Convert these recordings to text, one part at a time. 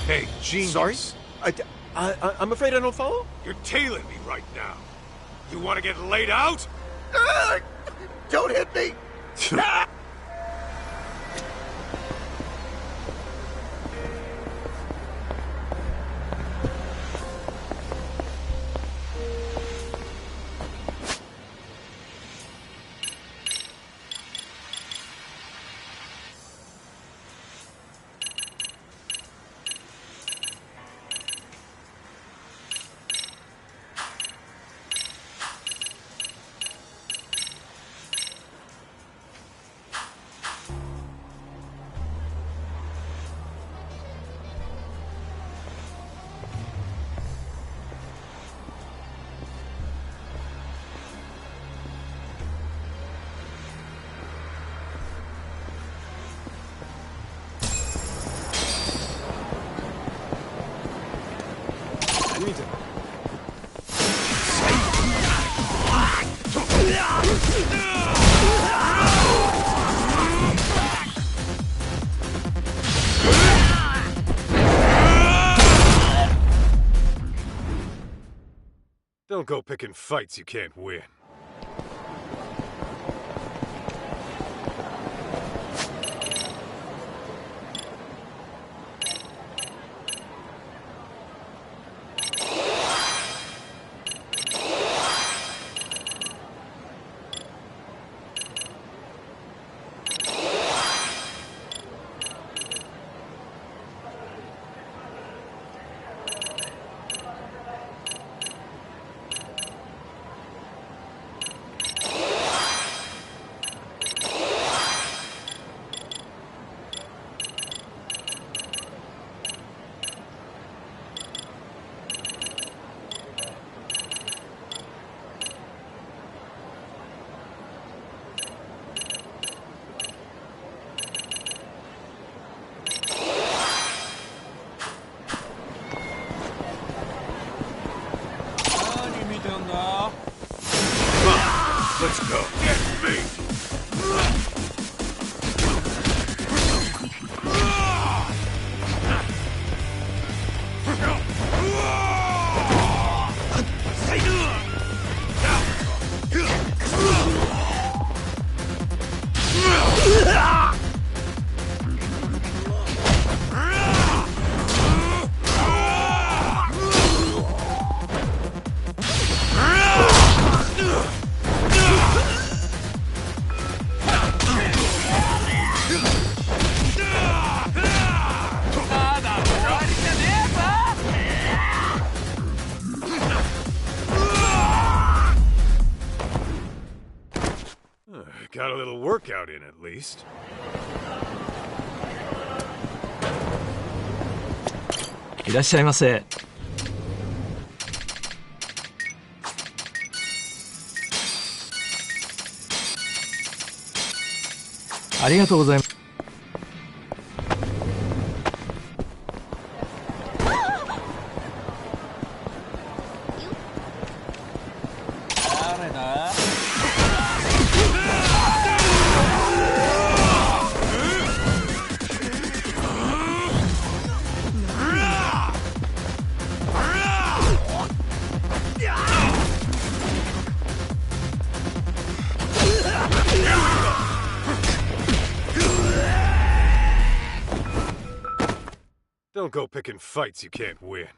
Hey, genius. Sorry? I'm afraid I don't follow? You're tailing me right now. You want to get laid out? Don't hit me! Don't go picking fights you can't win. Let's go. Get me! Got a little workout in at least. いらっしゃいませ。ありがとうございます。Don't go picking fights you can't win.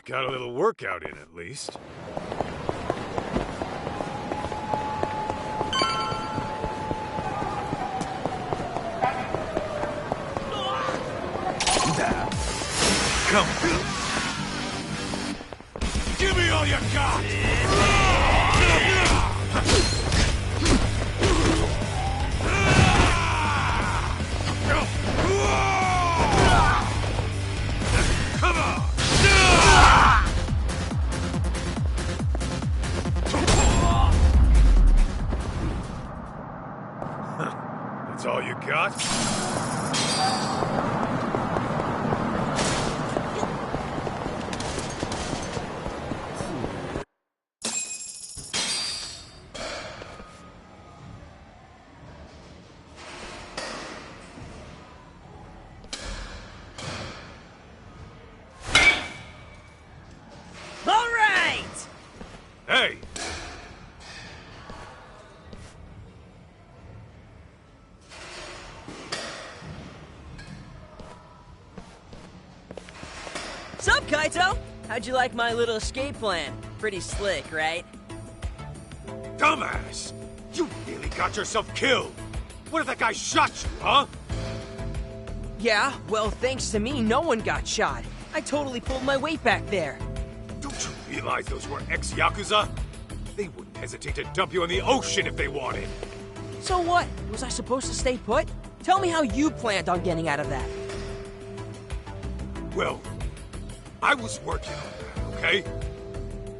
Got a little workout in at least. Come on. Give me all you got! That's all you got? All right! Hey! Sup, Kito? How'd you like my little escape plan? Pretty slick, right? Dumbass! You nearly got yourself killed! What if that guy shot you, huh? Yeah, well, thanks to me, no one got shot. I totally pulled my weight back there. Don't you realize those were ex-Yakuza? They wouldn't hesitate to dump you in the ocean if they wanted. So what? Was I supposed to stay put? Tell me how you planned on getting out of that. Well, I was working on that, okay?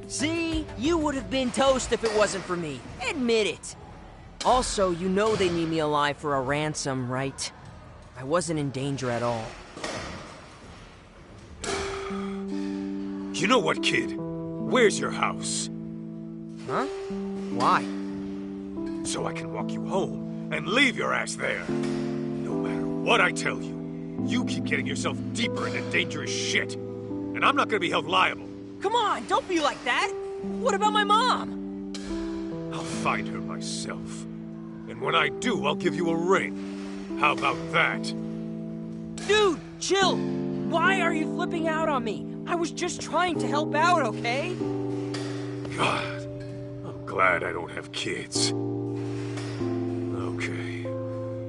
See? You would have been toast if it wasn't for me. Admit it. Also, you know they need me alive for a ransom, right? I wasn't in danger at all. You know what, kid? Where's your house? Huh? Why? So I can walk you home and leave your ass there. No matter what I tell you, you keep getting yourself deeper into dangerous shit. And I'm not gonna be held liable. Come on, don't be like that! What about my mom? I'll find her myself. And when I do, I'll give you a ring. How about that? Dude, chill! Why are you flipping out on me? I was just trying to help out, okay? God, I'm glad I don't have kids. Okay,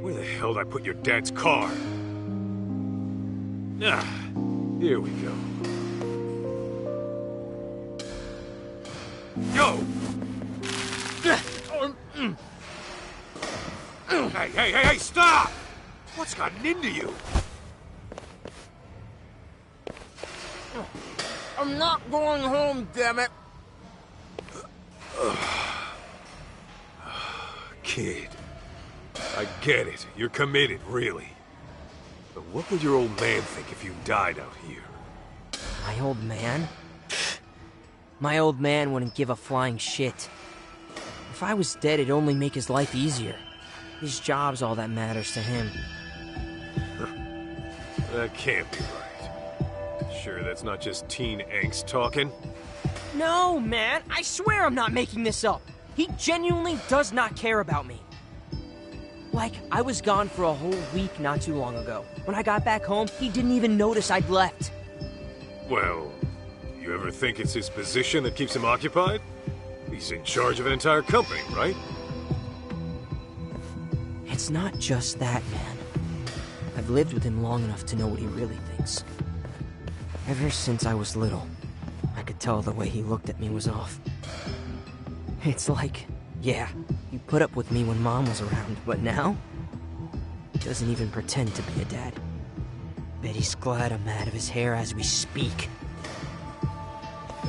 where the hell did I put your dad's car? Ah, here we go. Yo! Hey, stop! What's gotten into you? I'm not going home, damn it. Kid, I get it. You're committed, really. But what would your old man think if you died out here? My old man? My old man wouldn't give a flying shit. If I was dead, it'd only make his life easier. His job's all that matters to him. That can't be right. Sure, that's not just teen angst talking? No, man, I swear I'm not making this up. He genuinely does not care about me. Like, I was gone for a whole week not too long ago. When I got back home, he didn't even notice I'd left. Well, you ever think it's his position that keeps him occupied? He's in charge of an entire company, right? It's not just that, man. I've lived with him long enough to know what he really thinks. Ever since I was little, I could tell the way he looked at me was off. It's like, yeah, he put up with me when Mom was around, but now? He doesn't even pretend to be a dad. Bet he's glad I'm out of his hair as we speak.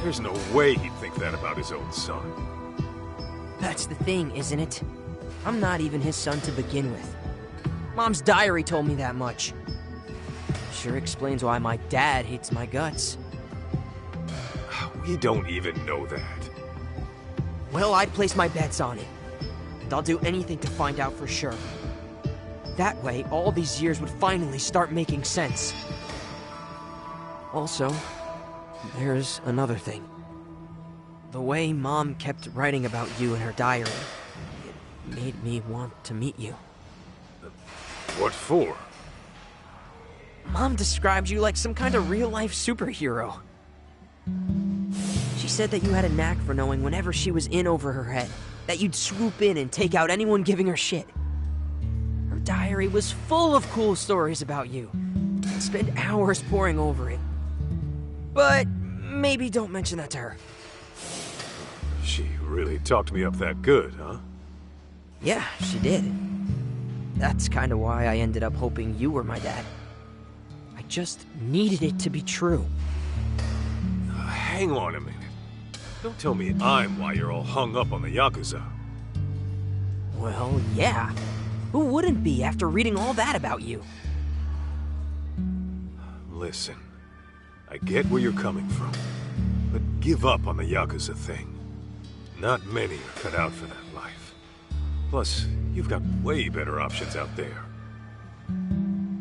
There's no way he'd think that about his own son. That's the thing, isn't it? I'm not even his son to begin with. Mom's diary told me that much. Sure explains why my dad hates my guts. We don't even know that. Well, I'd place my bets on it. And I'll do anything to find out for sure. That way, all these years would finally start making sense. Also, there's another thing. The way Mom kept writing about you in her diary, it made me want to meet you. What for? Mom described you like some kind of real-life superhero. She said that you had a knack for knowing whenever she was in over her head, that you'd swoop in and take out anyone giving her shit. Her diary was full of cool stories about you. I'd spend hours poring over it. But maybe don't mention that to her. She really talked me up that good, huh? Yeah, she did. That's kind of why I ended up hoping you were my dad. I just needed it to be true. Hang on a minute. Don't tell me I'm why you're all hung up on the Yakuza. Well, yeah. Who wouldn't be after reading all that about you? Listen, I get where you're coming from, but give up on the Yakuza thing. Not many are cut out for that life. Plus, you've got way better options out there.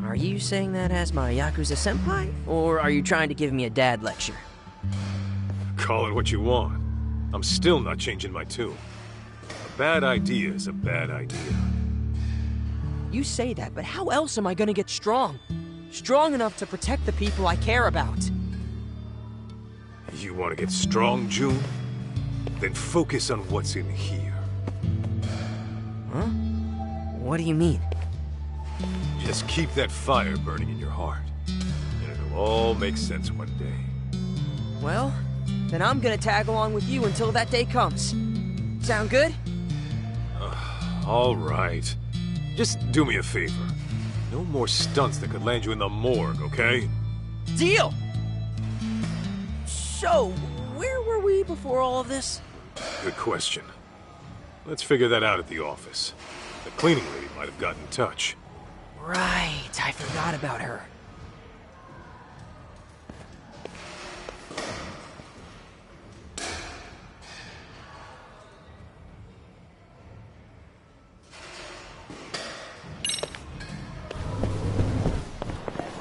Are you saying that as my Yakuza senpai? Or are you trying to give me a dad lecture? Call it what you want. I'm still not changing my tune. A bad idea is a bad idea. You say that, but how else am I gonna get strong? Strong enough to protect the people I care about. You want to get strong, June? Then focus on what's in here. Huh? What do you mean? Just keep that fire burning in your heart, and it'll all make sense one day. Well, then I'm gonna tag along with you until that day comes. Sound good? All right. Just do me a favor. No more stunts that could land you in the morgue, okay? Deal! So, where were we before all of this? Good question. Let's figure that out at the office. The cleaning lady might have gotten in touch. Right, I forgot about her.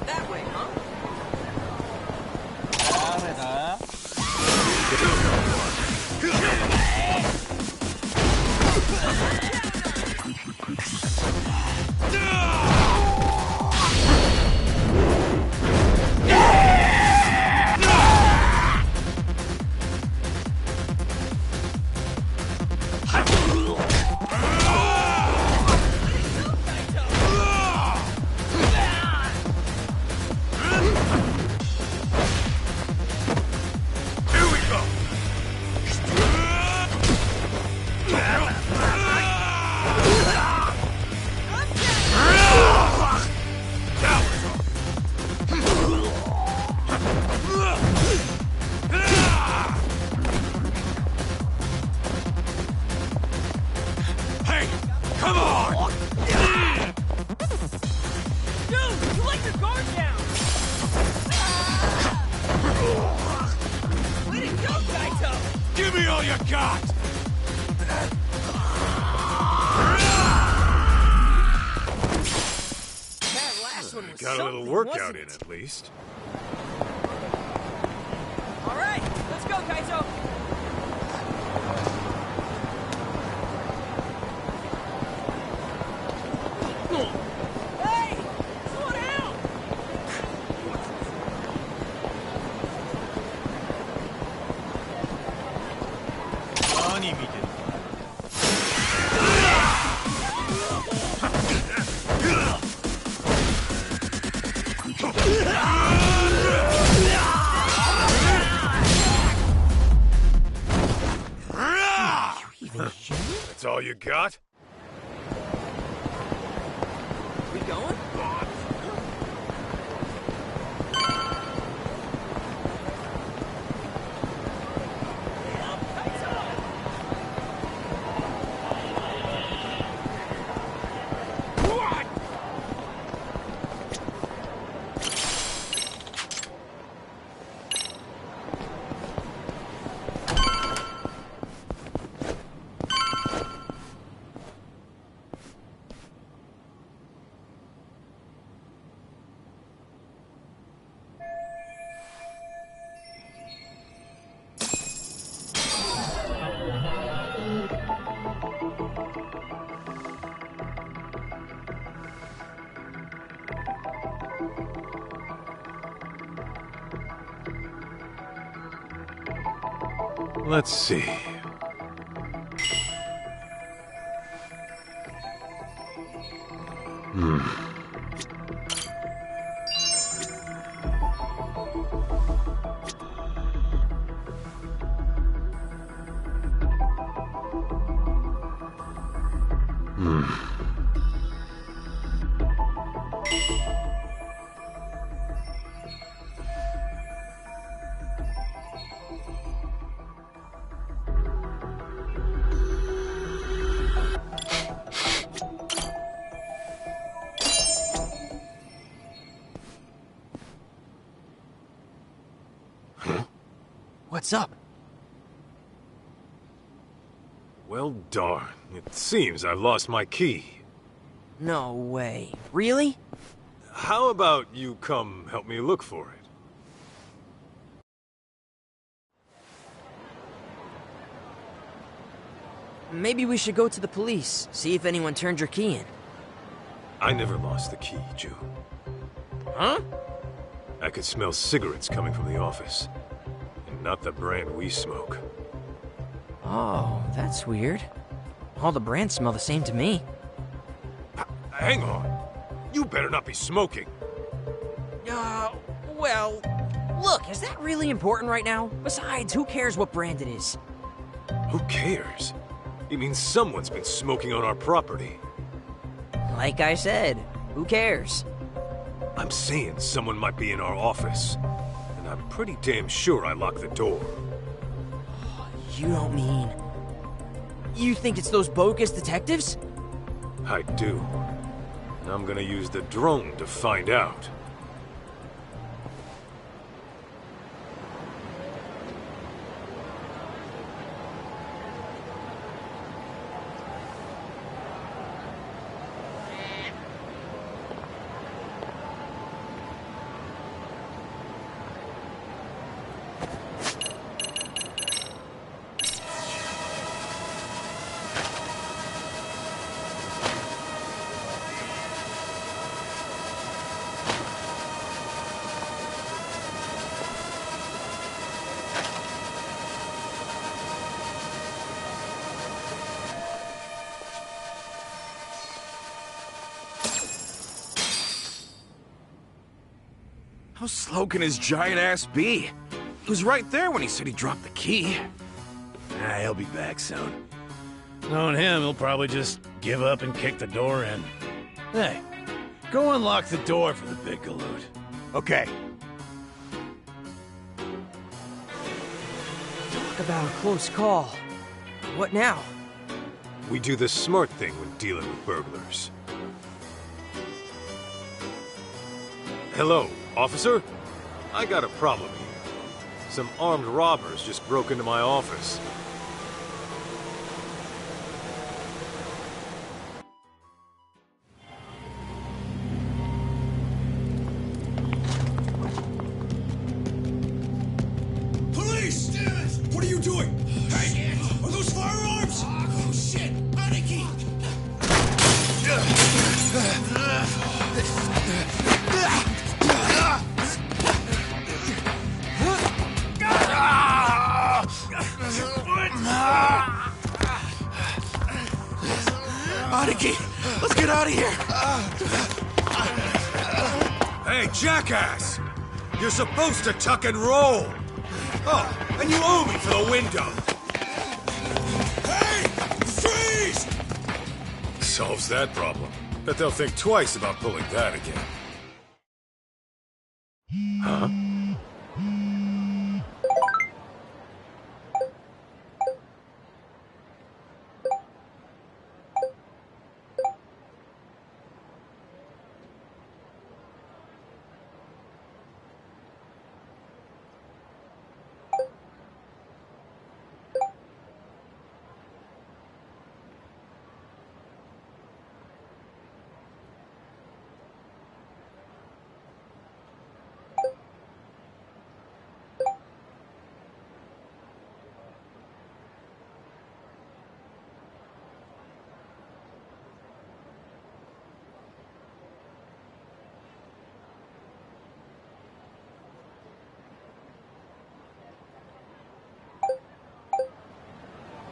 That way, huh? Give me all you got! That last one was Got a little something, workout wasn't in it? at least. All right, let's go, Kito. Hey, slow down. That's all you got? We going? Let's see. What's up? Well, darn. It seems I've lost my key. No way. Really? How about you come help me look for it? Maybe we should go to the police, see if anyone turned your key in. I never lost the key, June. Huh? I could smell cigarettes coming from the office. And not the brand we smoke. Oh, that's weird. All the brands smell the same to me. Hang on. You better not be smoking. Well, look, is that really important right now? Besides, who cares what brand it is? Who cares? It means someone's been smoking on our property. Like I said, who cares? I'm saying someone might be in our office. And I'm pretty damn sure I locked the door. You don't mean... You think it's those bogus detectives? I do. And I'm gonna use the drone to find out. How slow can his giant ass be? He was right there when he said he dropped the key. He'll be back soon. Knowing him, he'll probably just give up and kick the door in. Hey, go unlock the door for the big galoot. Okay. Talk about a close call. What now? We do the smart thing when dealing with burglars. Hello, officer? I got a problem here. Some armed robbers just broke into my office. Police! Damn it! What are you doing? Hey, are those firearms? Oh, shit! Anarchy! Anarchy! Let's get out of here! Hey, jackass! You're supposed to tuck and roll! Oh, and you owe me for the window! Hey! Freeze! Solves that problem. Bet they'll think twice about pulling that again. Huh?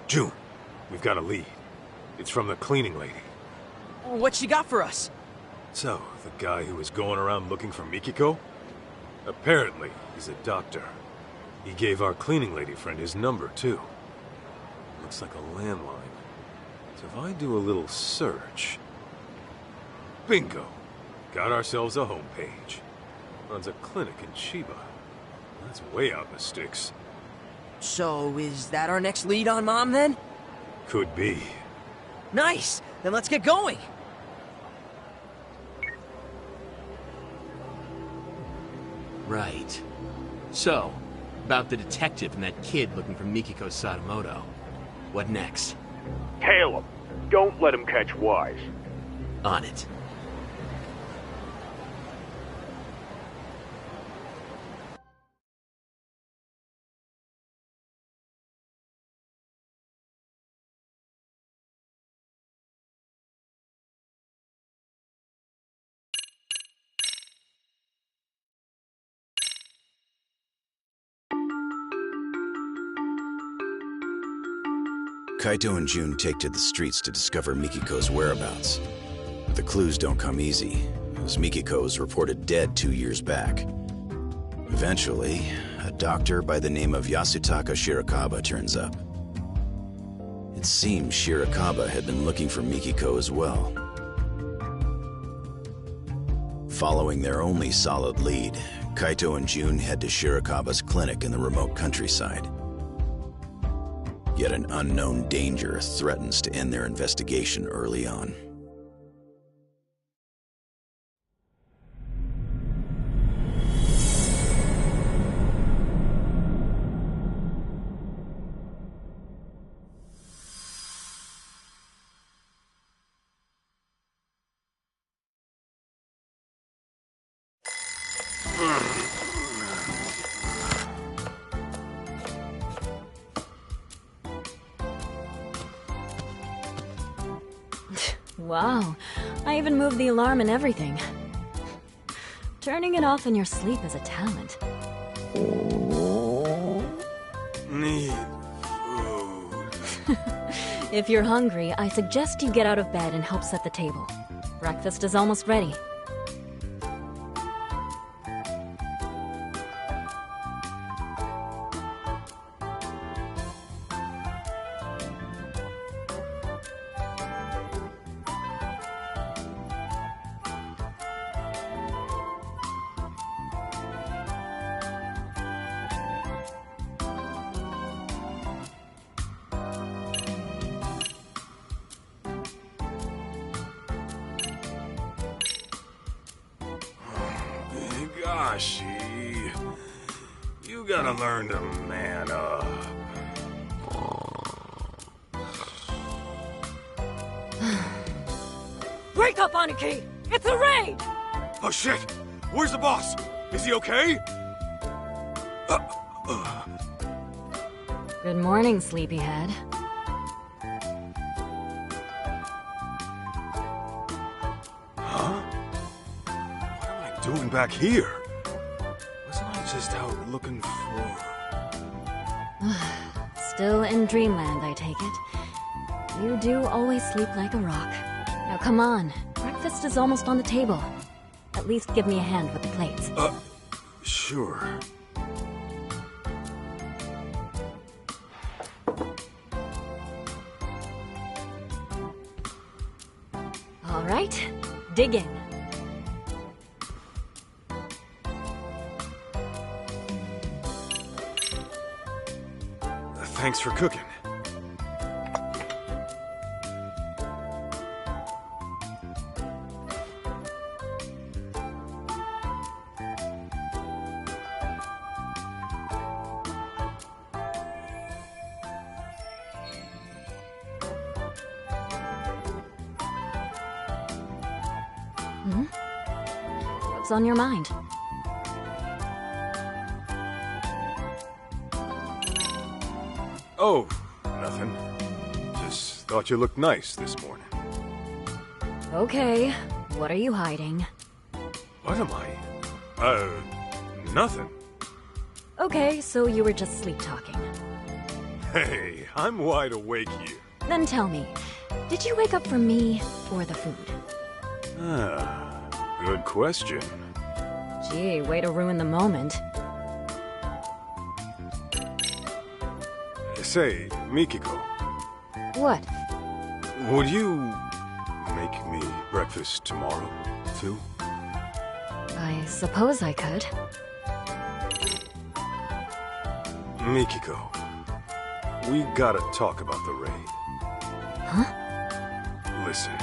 June, we've got a lead. It's from the cleaning lady. What she got for us? So, the guy who was going around looking for Mikiko? Apparently, he's a doctor. He gave our cleaning lady friend his number, too. Looks like a landline. So if I do a little search... Bingo! Got ourselves a homepage. Runs a clinic in Chiba. That's way out in the sticks. So, is that our next lead on Mom, then? Could be. Nice! Then let's get going! Right. So, About the detective and that kid looking for Mikiko Sadamoto. What next? Tail him. Don't let him catch wise. On it. Kito and Jun take to the streets to discover Mikiko's whereabouts. But the clues don't come easy, as Mikiko was reported dead 2 years back. Eventually, a doctor by the name of Yasutaka Shirakawa turns up. It seems Shirakawa had been looking for Mikiko as well. Following their only solid lead, Kito and Jun head to Shirakawa's clinic in the remote countryside. Yet an unknown danger threatens to end their investigation early on. Wow, I even moved the alarm and everything. Turning it off in your sleep is a talent. Need food. If you're hungry, I suggest you get out of bed and help set the table. Breakfast is almost ready. Gosh, you gotta learn to man up. Wake up, Aniki! It's a raid! Oh shit! Where's the boss? Is he okay? Good morning, sleepyhead. Huh? What am I doing back here? Wasn't I just out looking for... Still in dreamland, I take it. You do always sleep like a rock. Now come on, breakfast is almost on the table. At least give me a hand with the plates. Sure. All right, dig in. Thanks for cooking. What's on your mind? Oh, nothing. Just thought you looked nice this morning. Okay, what are you hiding? What am I? Nothing. Okay, so you were just sleep-talking. Hey, I'm wide awake here. Then tell me, did you wake up for me or the food? Good question. Gee, way to ruin the moment. Say, Mikiko, What? would you make me breakfast tomorrow, too? I suppose I could. Mikiko, we gotta talk about the raid. Huh? Listen,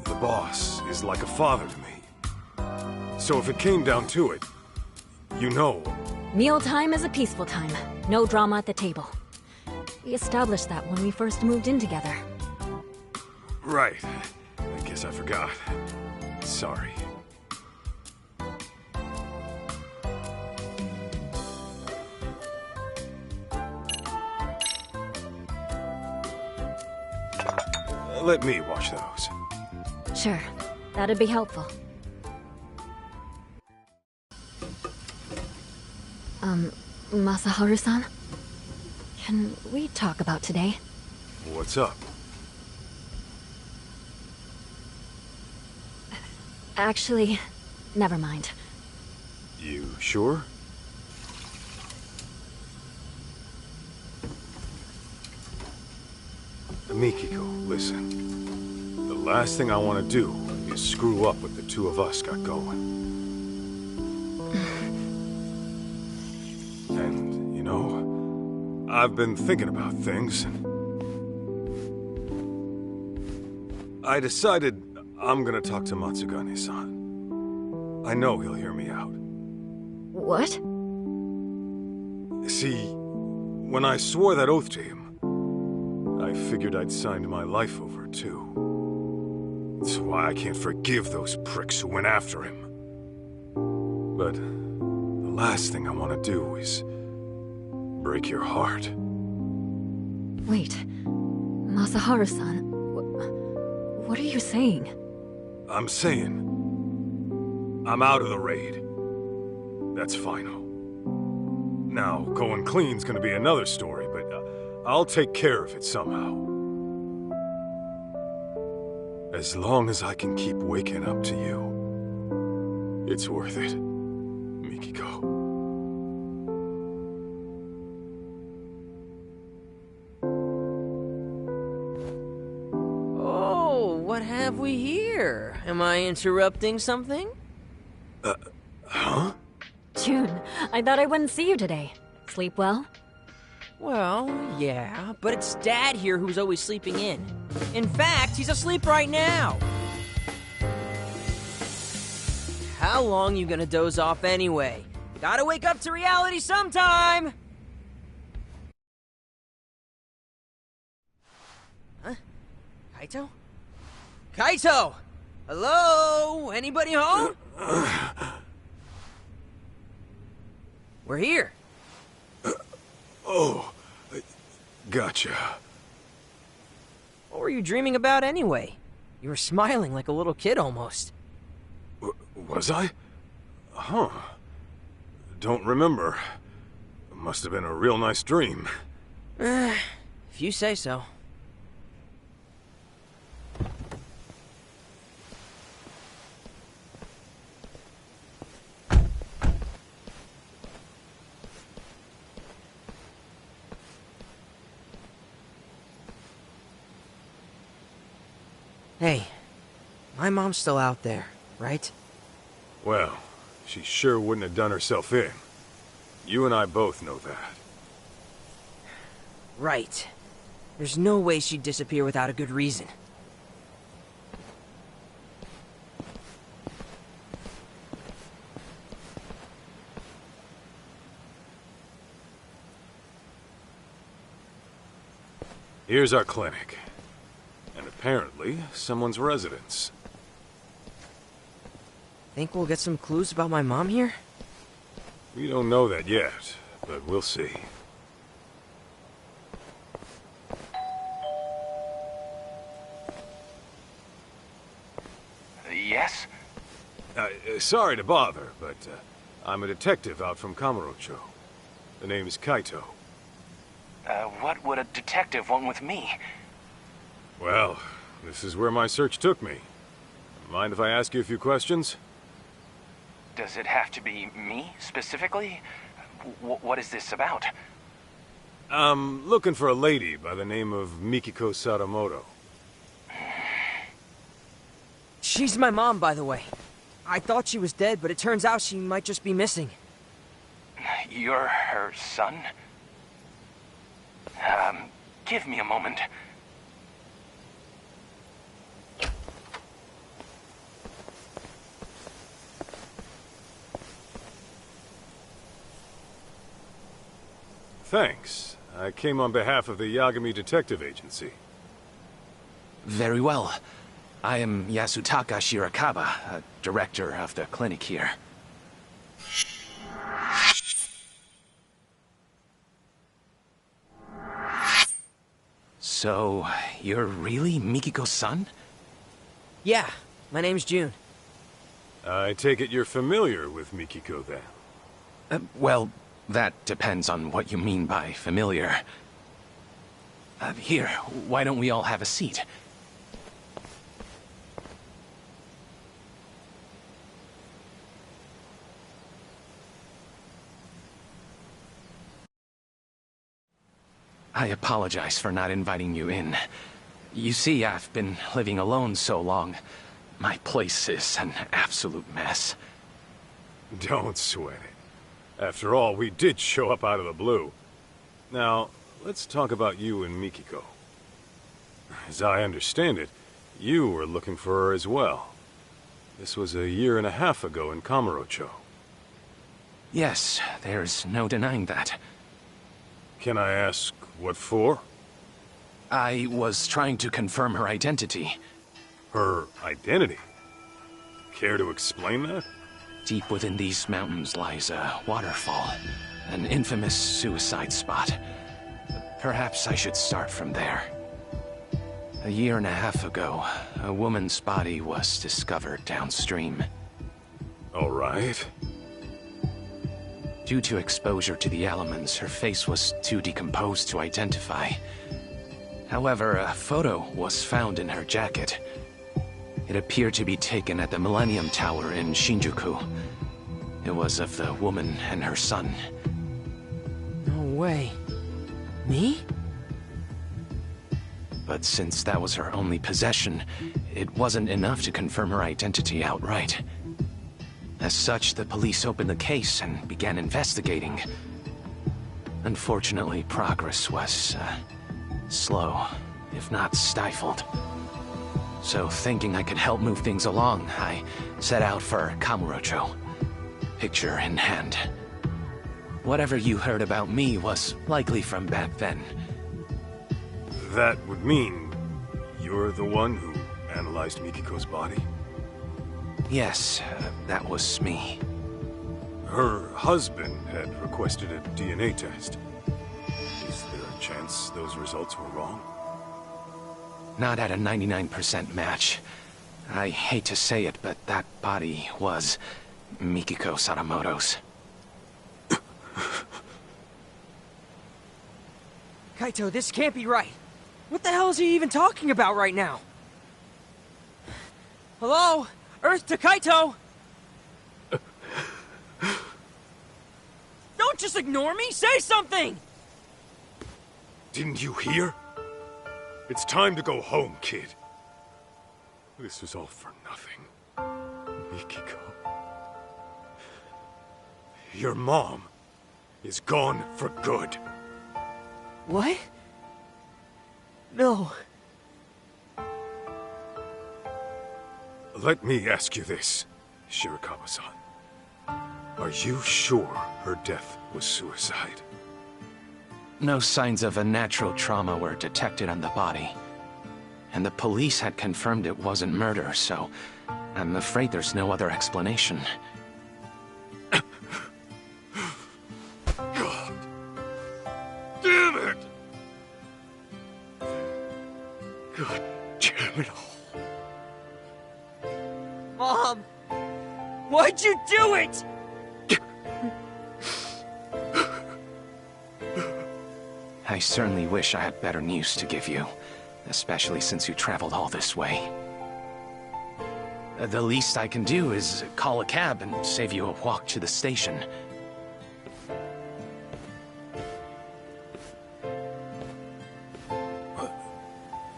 the boss is like a father to me. So if it came down to it, you know, Mealtime is a peaceful time. No drama at the table. We established that when we first moved in together. Right. I guess I forgot. Sorry. Let me wash those. Sure, that'd be helpful. Masaharu-san? Can we talk about today? What's up? Actually, never mind. You sure? Mikiko, listen. The last thing I want to do is screw up what the two of us got going. And, you know, I've been thinking about things, and I decided I'm gonna talk to Matsugane-san. I know he'll hear me out. What? See, when I swore that oath to him, I figured I'd signed my life over, too. That's why I can't forgive those pricks who went after him. But the last thing I want to do is break your heart. Wait, Masaharu-san, what are you saying? I'm saying I'm out of the raid. That's final. Now, going clean's gonna be another story, but I'll take care of it somehow. As long as I can keep waking up to you, it's worth it, Mikiko. Oh, what have we here? Am I interrupting something? Huh? June, I thought I wouldn't see you today. Sleep well? Well, yeah, but it's Dad here who's always sleeping in. In fact, he's asleep right now. How long you gonna doze off anyway? Gotta wake up to reality sometime! Huh? Kito? Kito! Hello? Anybody home? We're here. Oh, gotcha. What were you dreaming about anyway? You were smiling like a little kid almost. Was I? Huh. Don't remember. Must have been a real nice dream. If you say so. Hey, my mom's still out there, right? Well, she sure wouldn't have done herself in. You and I both know that. Right. There's no way she'd disappear without a good reason. Here's our clinic. And apparently, someone's residence. Think we'll get some clues about my mom here? We don't know that yet, but we'll see. Yes? Sorry to bother, but I'm a detective out from Kamurocho. The name is Kito. What would a detective want with me? Well, this is where my search took me. Mind if I ask you a few questions? Does it have to be me, specifically? What is this about? I'm looking for a lady by the name of Mikiko Sadamoto. She's my mom, by the way. I thought she was dead, but it turns out she might just be missing. You're her son? Give me a moment. Thanks. I came on behalf of the Yagami Detective Agency. Very well. I am Yasutaka Shirakawa, director of the clinic here. So, you're really Mikiko's son? Yeah, my name's June. I take it you're familiar with Mikiko, then? Well, that depends on what you mean by familiar. Here, why don't we all have a seat? I apologize for not inviting you in. You see, I've been living alone so long. My place is an absolute mess. Don't sweat it. After all, we did show up out of the blue. Now, let's talk about you and Mikiko. As I understand it, you were looking for her as well. This was 1.5 years ago in Kamurocho. Yes, there's no denying that. Can I ask what for? I was trying to confirm her identity. Her identity? Care to explain that? Deep within these mountains lies a waterfall, an infamous suicide spot. Perhaps I should start from there. 1.5 years ago, a woman's body was discovered downstream. All right. Due to exposure to the elements, her face was too decomposed to identify. However, a photo was found in her jacket. It appeared to be taken at the Millennium Tower in Shinjuku. It was of the woman and her son. No way. Me? But since that was her only possession, it wasn't enough to confirm her identity outright. As such, the police opened the case and began investigating. Unfortunately, progress was slow, if not stifled. So thinking I could help move things along, I set out for Kamurocho, picture in hand. Whatever you heard about me was likely from back then. That would mean you're the one who analyzed Mikiko's body? Yes, that was me. Her husband had requested a DNA test. Is there a chance those results were wrong? Not at a 99% match. I hate to say it, but that body was Mikiko Sadamoto's. Kito, this can't be right. What the hell is he even talking about right now? Hello? Earth to Kito! Don't just ignore me! Say something! Didn't you hear? It's time to go home, kid. This was all for nothing. Mikiko. Your mom is gone for good. What? No. Let me ask you this, Shirakawa-san. Are you sure her death was suicide? No signs of a natural trauma were detected on the body. And the police had confirmed it wasn't murder, so I'm afraid there's no other explanation. God damn it! God damn it all. Mom! Why'd you do it? I certainly wish I had better news to give you, especially since you traveled all this way. The least I can do is call a cab and save you a walk to the station.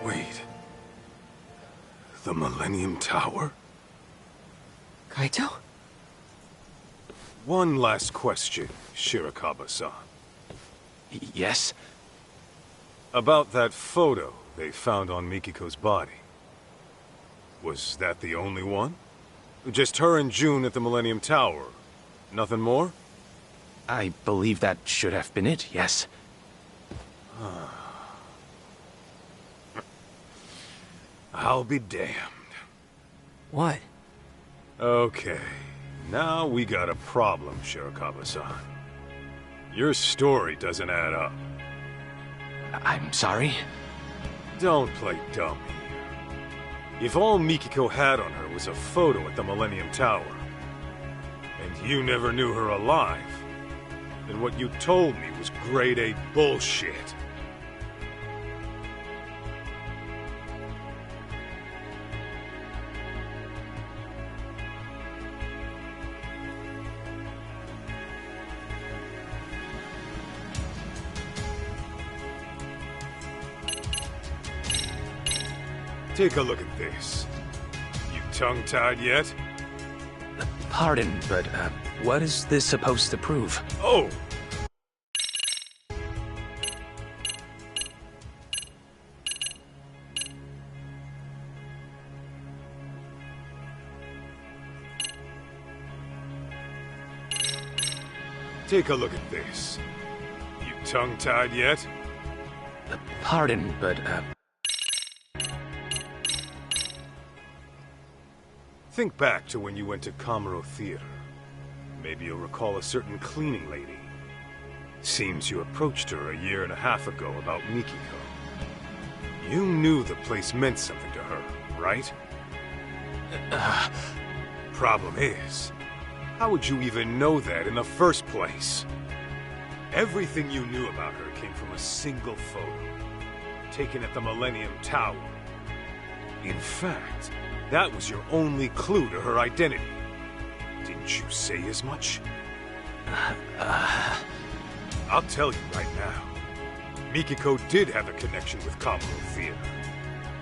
Wait. The Millennium Tower? Kito? One last question, Shirakawa-san. Yes? About that photo they found on Mikiko's body. Was that the only one? Just her and June at the Millennium Tower? Nothing more? I believe that should have been it, yes. I'll be damned. What? Okay, now we got a problem, Shirakawa-san. Your story doesn't add up. I'm sorry? Don't play dumb here. If all Mikiko had on her was a photo at the Millennium Tower, and you never knew her alive, then what you told me was grade A bullshit. Take a look at this. You tongue-tied yet? Pardon, but, what is this supposed to prove? Oh! Take a look at this. You tongue-tied yet? Pardon, but, Think back to when you went to Kamuro Theater. Maybe you'll recall a certain cleaning lady. Seems you approached her a year and a half ago about Mikiko. You knew the place meant something to her, right? Problem is, how would you even know that in the first place? Everything you knew about her came from a single photo, taken at the Millennium Tower. In fact, that was your only clue to her identity. Didn't you say as much? I'll tell you right now. Mikiko did have a connection with Kamuro Theater.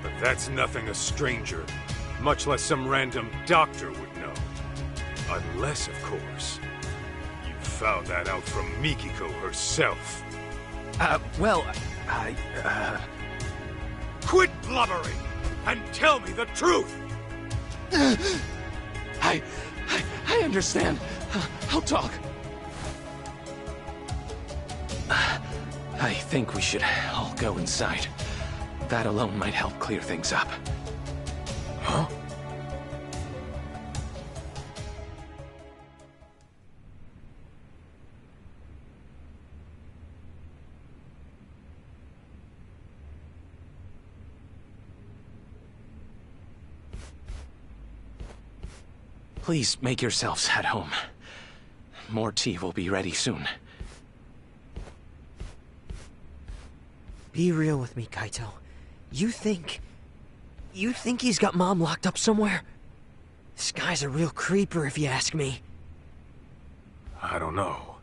But that's nothing a stranger, much less some random doctor would know. Unless, of course, you found that out from Mikiko herself. Well, Quit blubbering and tell me the truth! I understand. I'll talk. I think we should all go inside. That alone might help clear things up. Huh? Please make yourselves at home. More tea will be ready soon. Be real with me, Kito. You think he's got Mom locked up somewhere? This guy's a real creeper, if you ask me. I don't know,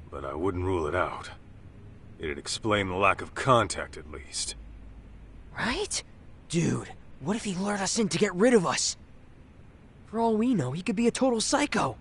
but I wouldn't rule it out. It'd explain the lack of contact, at least. Right? Dude, what if he lured us in to get rid of us? For all we know, he could be a total psycho.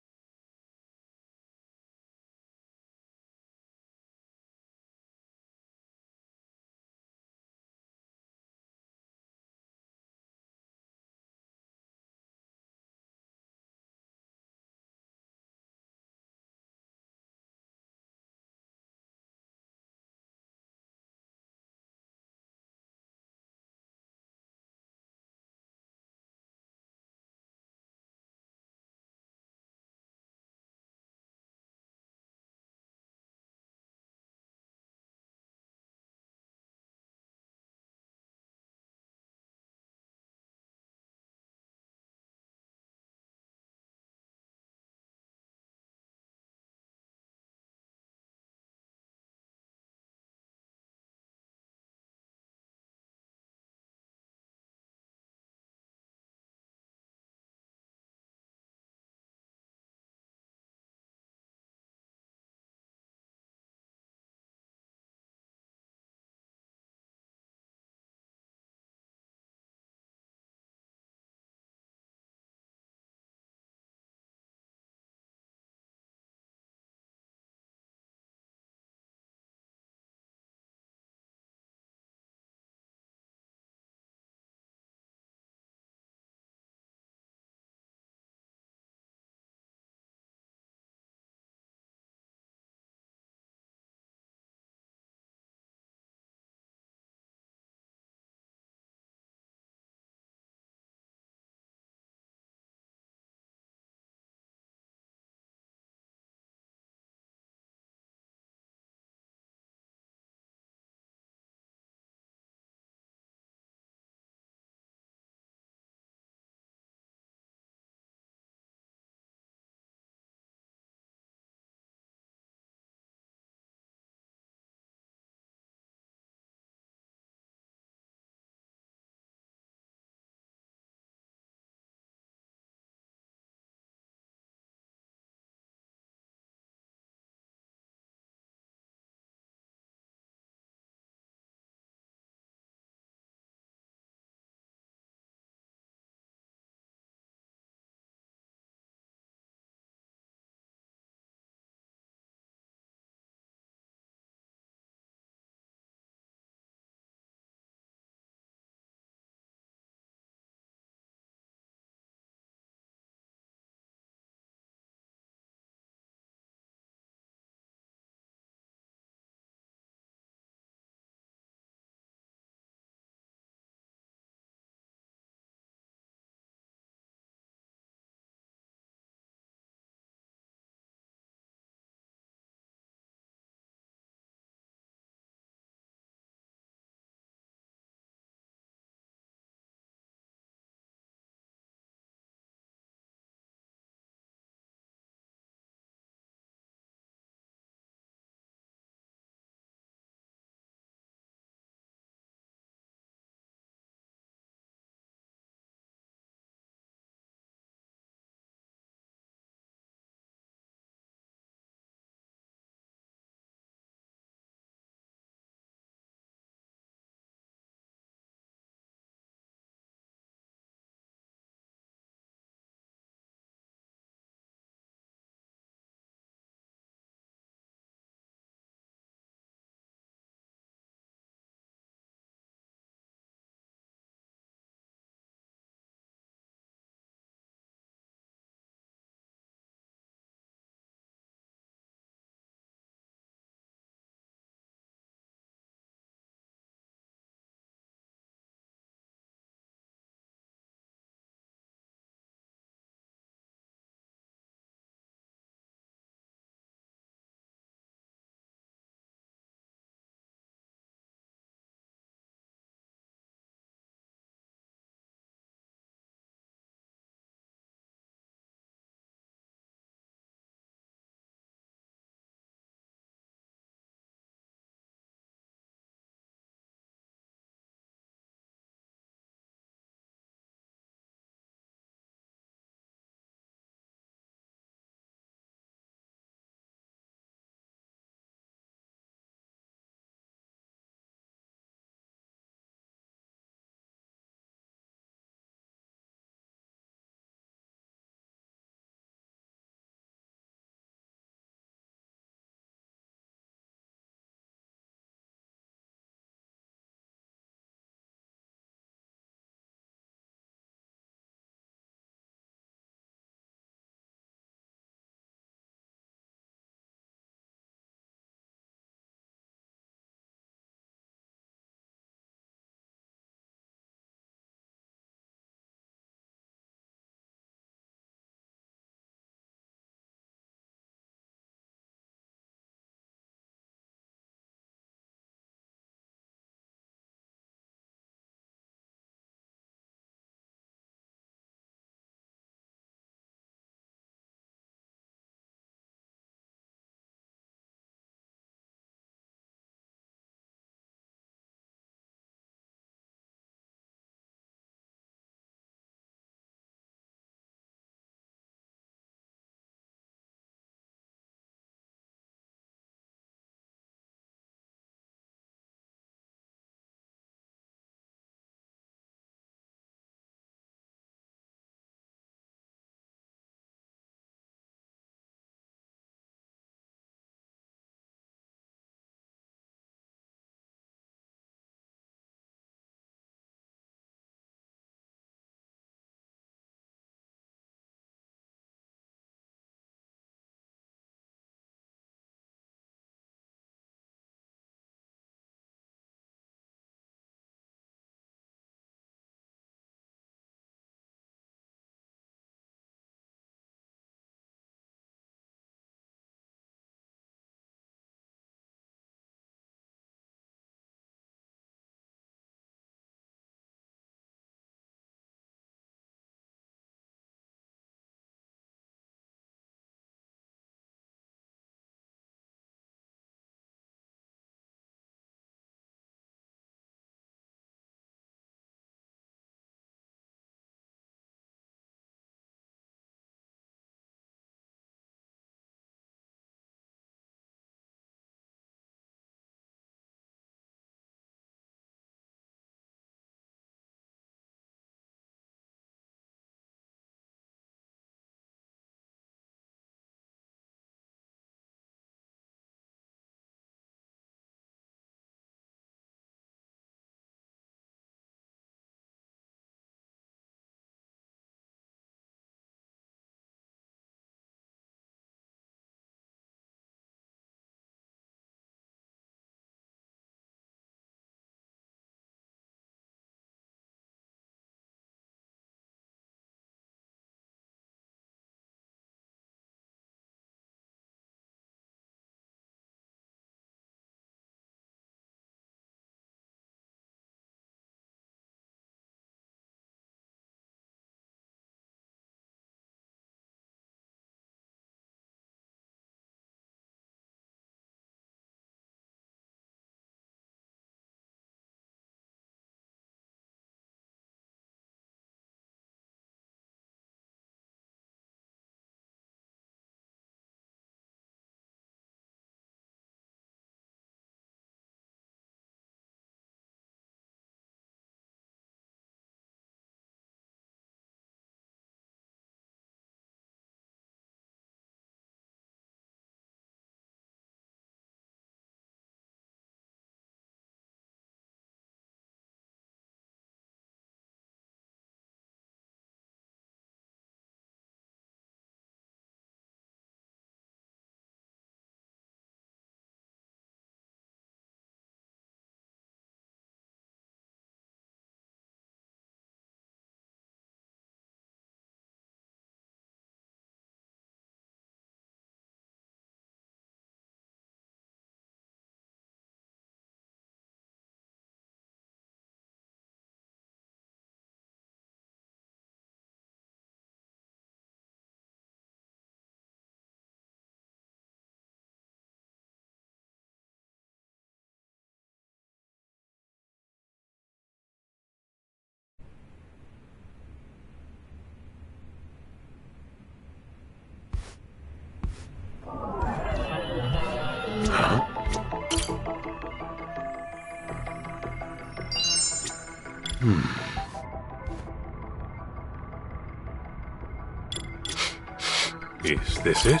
Is this it?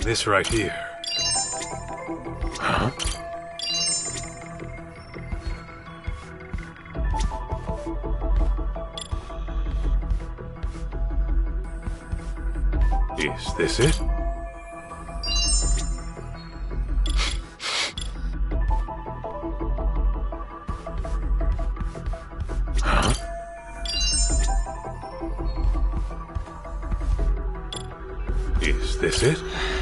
This right here. Huh? Is this it? Huh? Is this it?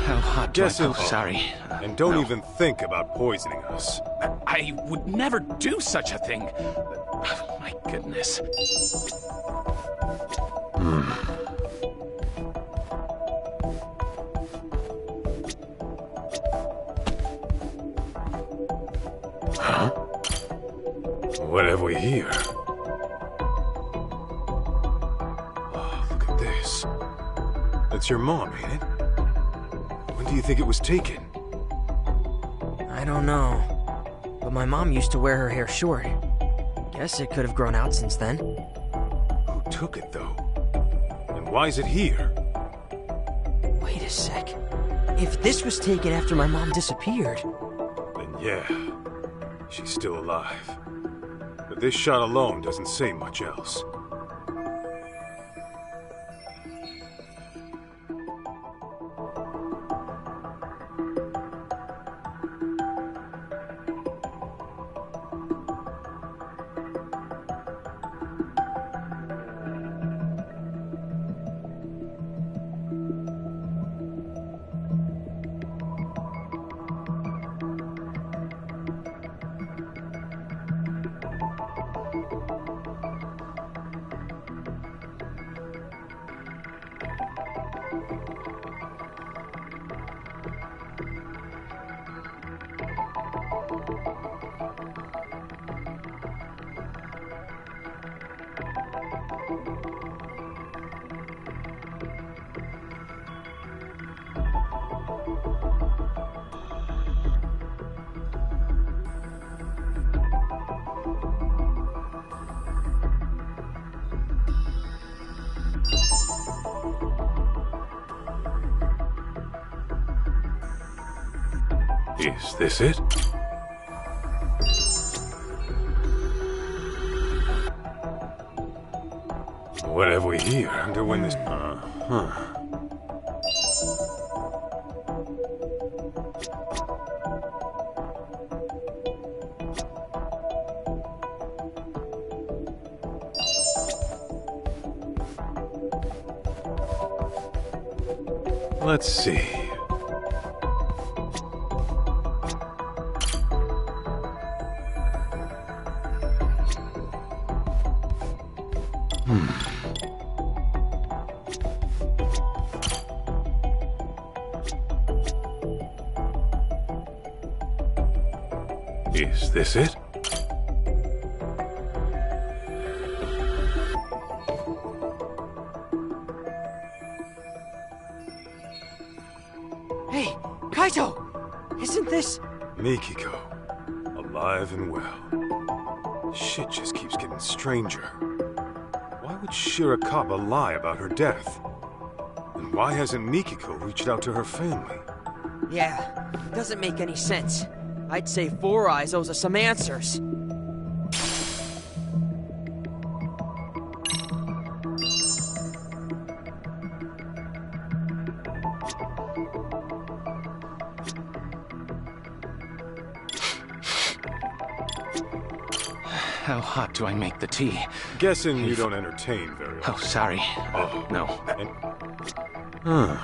How hot do Yes, I... Oh, sorry. And don't no. even think about poisoning us. I would never do such a thing. Oh, my goodness. Huh? What have we here? Oh, look at this. That's your mom, ain't it? When do you think it was taken? I don't know. But my mom used to wear her hair short. Guess it could have grown out since then. Who took it, though? And why is it here? Wait a sec. If this was taken after my mom disappeared... Then yeah, she's still alive. But this shot alone doesn't say much else. Is this it? What have we here? I wonder when this... Uh-huh. Let's see. Is this it? Hey, Kito! Isn't this... Mikiko, alive and well. Shit just keeps getting stranger. Why would Shirakawa lie about her death? And why hasn't Mikiko reached out to her family? Yeah, doesn't make any sense. I'd say Four Eyes owes us some answers. How hot do I make the tea? Guessing you don't entertain very often. Oh, sorry. Oh, no. And... Huh?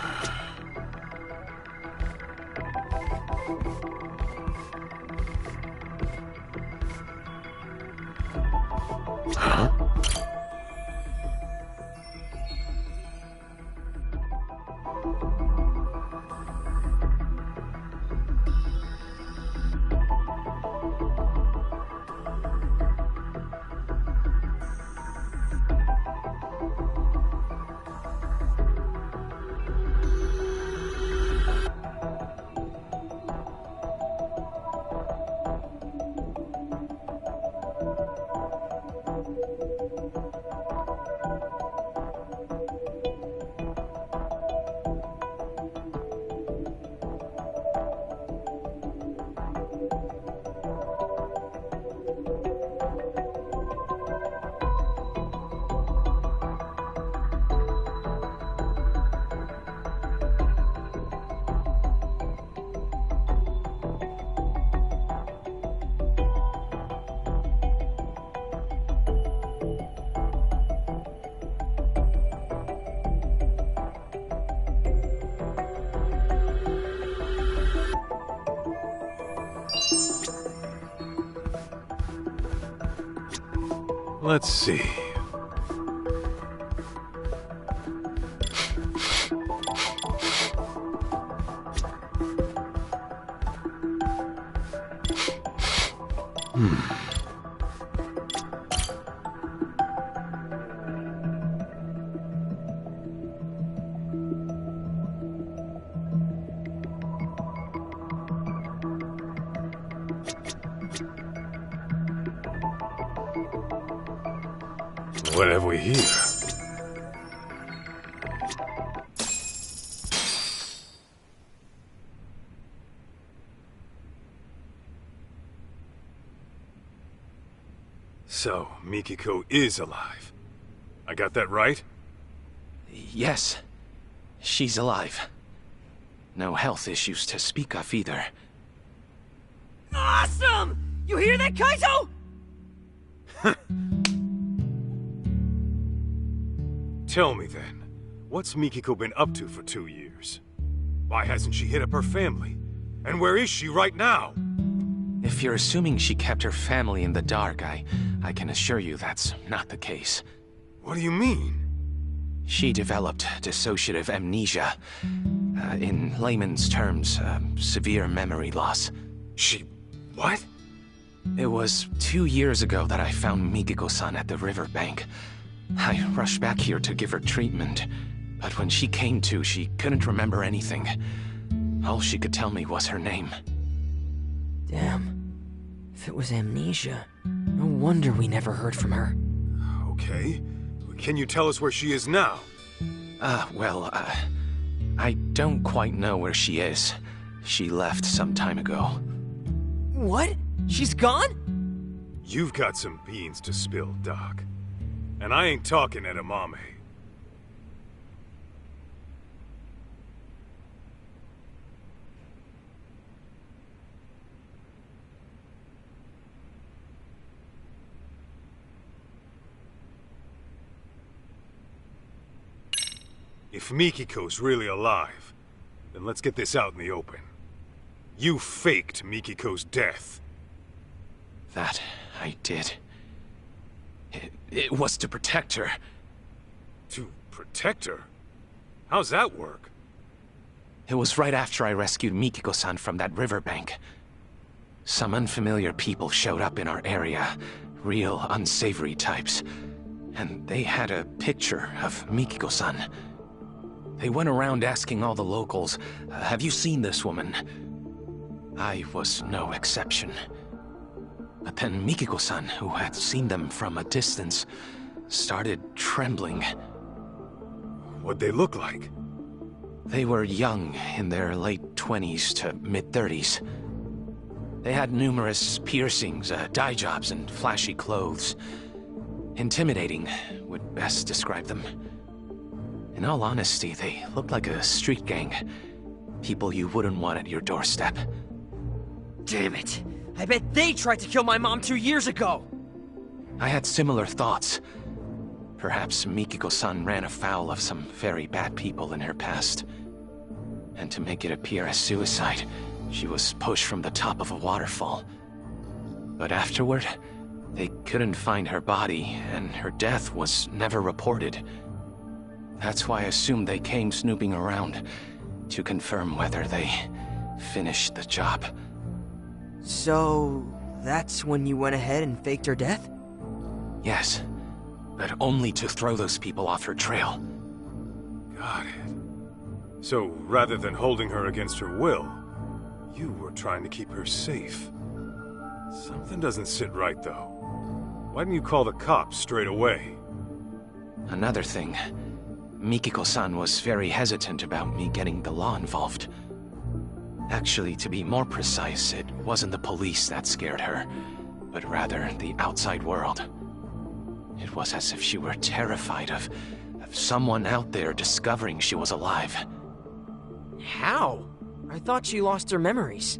Let's see. What have we here? So, Mikiko is alive. I got that right? Yes. She's alive. No health issues to speak of either. Awesome! You hear that, Kito? Tell me then, what's Mikiko been up to for 2 years? Why hasn't she hit up her family? And where is she right now? If you're assuming she kept her family in the dark, I can assure you that's not the case. What do you mean? She developed dissociative amnesia. In layman's terms, severe memory loss. She... what? It was 2 years ago that I found Mikiko-san at the riverbank. I rushed back here to give her treatment, but when she came to, she couldn't remember anything. All she could tell me was her name. Damn. If it was amnesia, no wonder we never heard from her. Okay. Can you tell us where she is now? I don't quite know where she is. She left some time ago. What? She's gone? You've got some beans to spill, Doc. And I ain't talking edamame. If Mikiko's really alive, then let's get this out in the open. You faked Mikiko's death. That I did. It was to protect her. To protect her? How's that work? It was right after I rescued Mikiko-san from that riverbank. Some unfamiliar people showed up in our area. Real unsavory types. And they had a picture of Mikiko-san. They went around asking all the locals, have you seen this woman? I was no exception. But then Mikiko-san, who had seen them from a distance, started trembling. What'd they look like? They were young, in their late 20s to mid-30s. They had numerous piercings, dye jobs, and flashy clothes. Intimidating would best describe them. In all honesty, they looked like a street gang. People you wouldn't want at your doorstep. Damn it! I bet they tried to kill my mom 2 years ago! I had similar thoughts. Perhaps Mikiko-san ran afoul of some very bad people in her past. And to make it appear as suicide, she was pushed from the top of a waterfall. But afterward, they couldn't find her body, and her death was never reported. That's why I assumed they came snooping around to confirm whether they finished the job. So, that's when you went ahead and faked her death? Yes, but only to throw those people off her trail. Got it. So, rather than holding her against her will, you were trying to keep her safe. Something doesn't sit right, though. Why didn't you call the cops straight away? Another thing, Mikiko-san was very hesitant about me getting the law involved. Actually, to be more precise, it wasn't the police that scared her, but rather the outside world. It was as if she were terrified of someone out there discovering she was alive. How? I thought she lost her memories.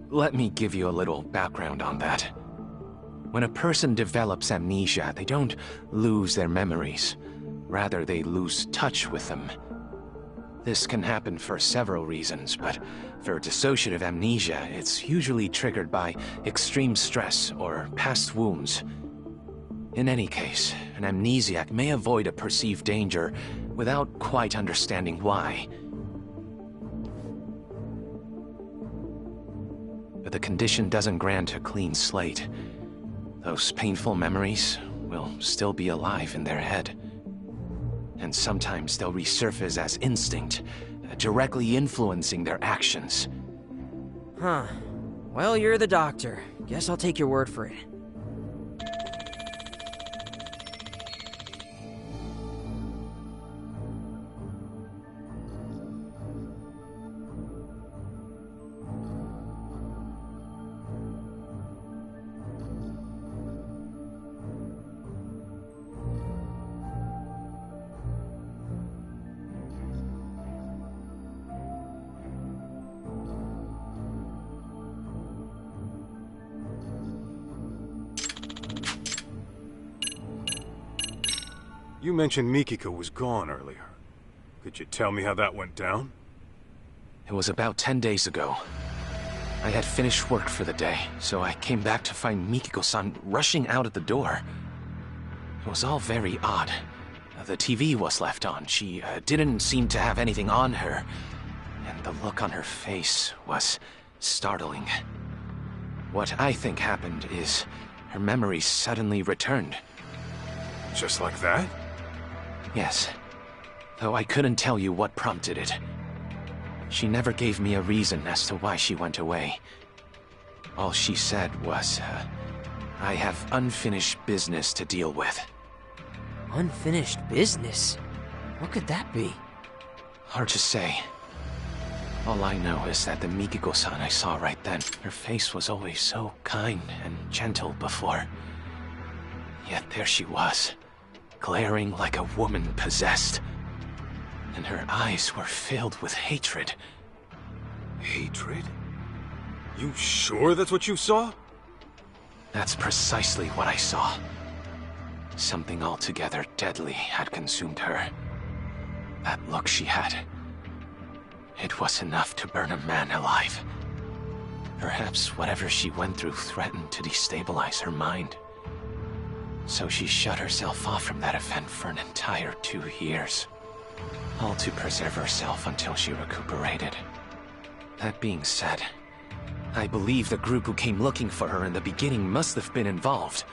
Let me give you a little background on that. When a person develops amnesia, they don't lose their memories. Rather, they lose touch with them. This can happen for several reasons, but for dissociative amnesia, it's usually triggered by extreme stress or past wounds. In any case, an amnesiac may avoid a perceived danger without quite understanding why. But the condition doesn't grant a clean slate. Those painful memories will still be alive in their head. And sometimes they'll resurface as instinct, directly influencing their actions. Huh. Well, you're the doctor. Guess I'll take your word for it. You mentioned Mikiko was gone earlier. Could you tell me how that went down? It was about 10 days ago. I had finished work for the day, so I came back to find Mikiko-san rushing out of the door. It was all very odd. The TV was left on. She didn't seem to have anything on her. And the look on her face was startling. What I think happened is her memories suddenly returned. Just like that? Yes. Though I couldn't tell you what prompted it. She never gave me a reason as to why she went away. All she said was, I have unfinished business to deal with. Unfinished business? What could that be? Hard to say. All I know is that the Mikiko-san I saw right then, her face was always so kind and gentle before. Yet there she was, glaring like a woman possessed. And her eyes were filled with hatred. Hatred? You sure that's what you saw? That's precisely what I saw. Something altogether deadly had consumed her. That look she had. It was enough to burn a man alive. Perhaps whatever she went through threatened to destabilize her mind. So she shut herself off from that event for an entire 2 years. All to preserve herself until she recuperated. That being said, I believe the group who came looking for her in the beginning must have been involved.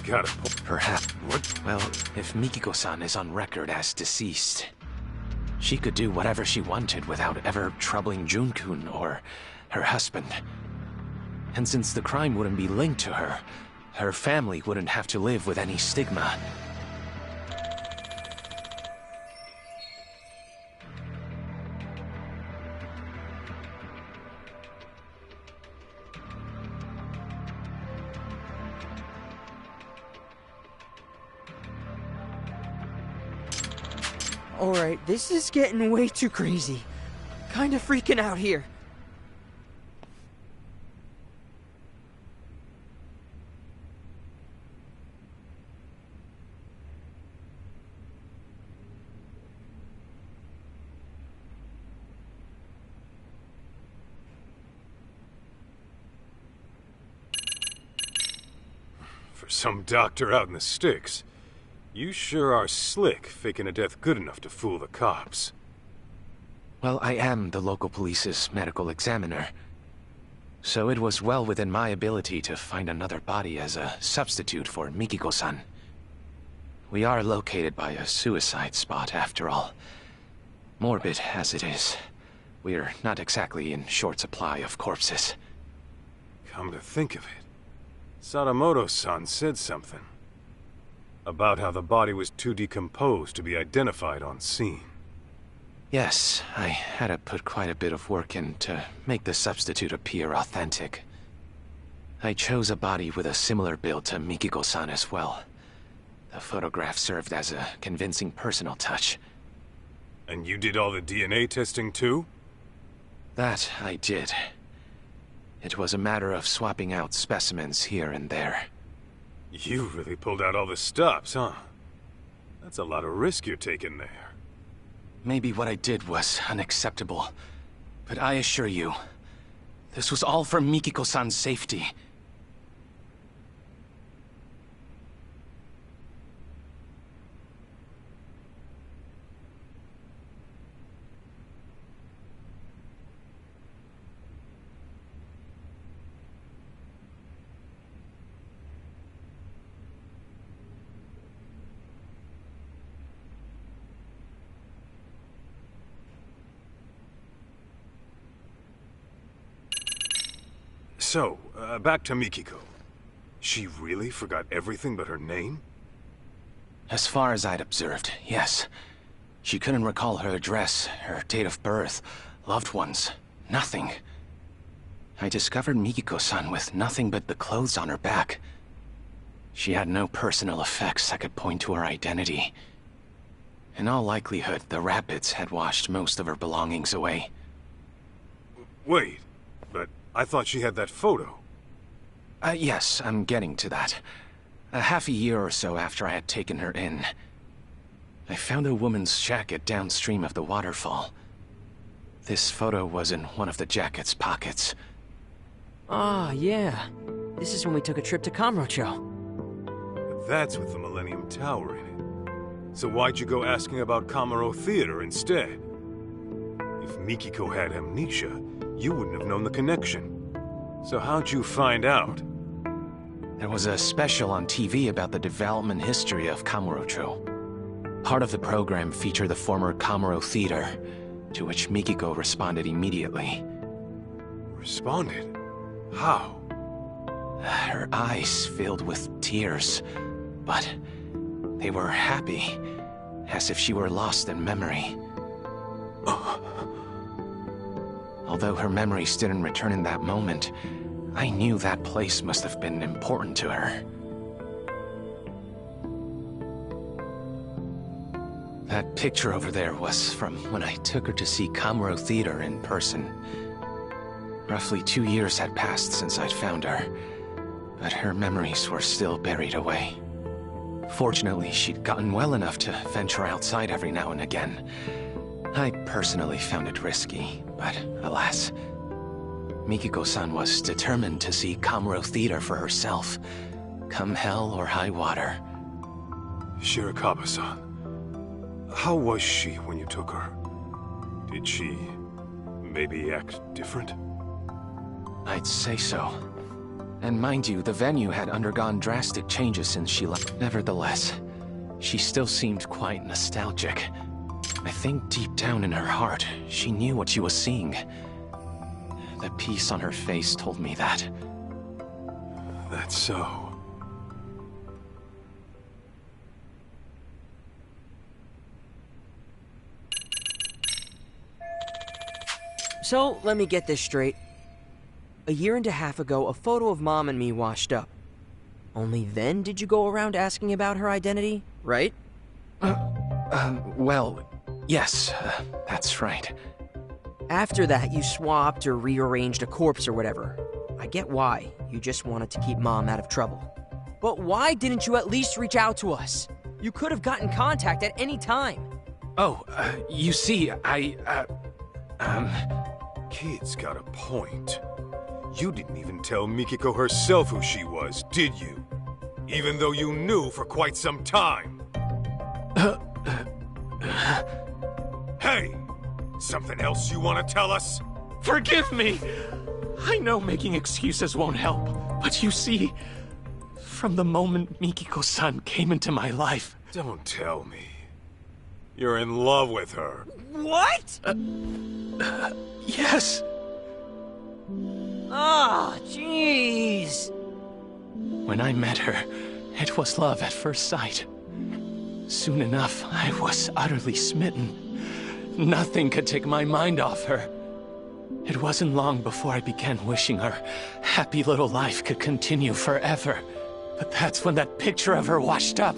Got it. Perhaps. What? Well, if Mikiko-san is on record as deceased, she could do whatever she wanted without ever troubling Jun-kun or her husband. And since the crime wouldn't be linked to her, her family wouldn't have to live with any stigma. Alright, this is getting way too crazy. Kinda freaking out here. For some doctor out in the sticks, you sure are slick faking a death good enough to fool the cops. Well, I am the local police's medical examiner. So it was well within my ability to find another body as a substitute for Mikiko-san. We are located by a suicide spot, after all. Morbid as it is, we're not exactly in short supply of corpses. Come to think of it, Sadamoto-san said something about how the body was too decomposed to be identified on scene. Yes, I had to put quite a bit of work in to make the substitute appear authentic. I chose a body with a similar build to Mikiko-san as well. The photograph served as a convincing personal touch. And you did all the DNA testing too? That I did. It was a matter of swapping out specimens here and there. You really pulled out all the stops, huh? That's a lot of risk you're taking there. Maybe what I did was unacceptable, but I assure you, this was all for Mikiko-san's safety. So, back to Mikiko. She really forgot everything but her name? As far as I'd observed, yes. She couldn't recall her address, her date of birth, loved ones, nothing. I discovered Mikiko-san with nothing but the clothes on her back. She had no personal effects that could point to her identity. In all likelihood, the rapids had washed most of her belongings away. Wait, but I thought she had that photo. Yes, I'm getting to that. Half a year or so after I had taken her in, I found a woman's jacket downstream of the waterfall. This photo was in one of the jacket's pockets. Ah, yeah. This is when we took a trip to Kamurocho. But that's with the Millennium Tower in it. So why'd you go asking about Kamuro Theater instead? If Mikiko had amnesia, you wouldn't have known the connection. So how'd you find out? There was a special on TV about the development history of Kamurocho. Part of the program featured the former Kamuro Theater, to which Mikiko responded immediately. Responded? How? Her eyes filled with tears, but they were happy, as if she were lost in memory. Although her memories didn't return in that moment, I knew that place must have been important to her. That picture over there was from when I took her to see Kamuro Theater in person. Roughly 2 years had passed since I'd found her, but her memories were still buried away. Fortunately, she'd gotten well enough to venture outside every now and again. I personally found it risky, but alas, Mikiko-san was determined to see Kamuro Theater for herself, come hell or high water. Shirakawa-san, how was she when you took her? Did she maybe act different? I'd say so. And mind you, the venue had undergone drastic changes since she left. Nevertheless, she still seemed quite nostalgic. I think deep down in her heart, she knew what she was seeing. The piece on her face told me that. That's so. So, let me get this straight. A year and a half ago, a photo of Mom and me washed up. Only then did you go around asking about her identity, right? Well, yes, that's right. After that, you swapped or rearranged a corpse or whatever. I get why. You just wanted to keep Mom out of trouble. But why didn't you at least reach out to us? You could have gotten contact at any time. Oh, you see, Kid's got a point. You didn't even tell Mikiko herself who she was, did you? Even though you knew for quite some time. Hey! Something else you want to tell us? Forgive me! I know making excuses won't help, but you see, from the moment Mikiko-san came into my life... Don't tell me. You're in love with her. What? Yes! Ah, jeez. When I met her, it was love at first sight. Soon enough, I was utterly smitten. Nothing could take my mind off her. It wasn't long before I began wishing her happy little life could continue forever. But that's when that picture of her washed up.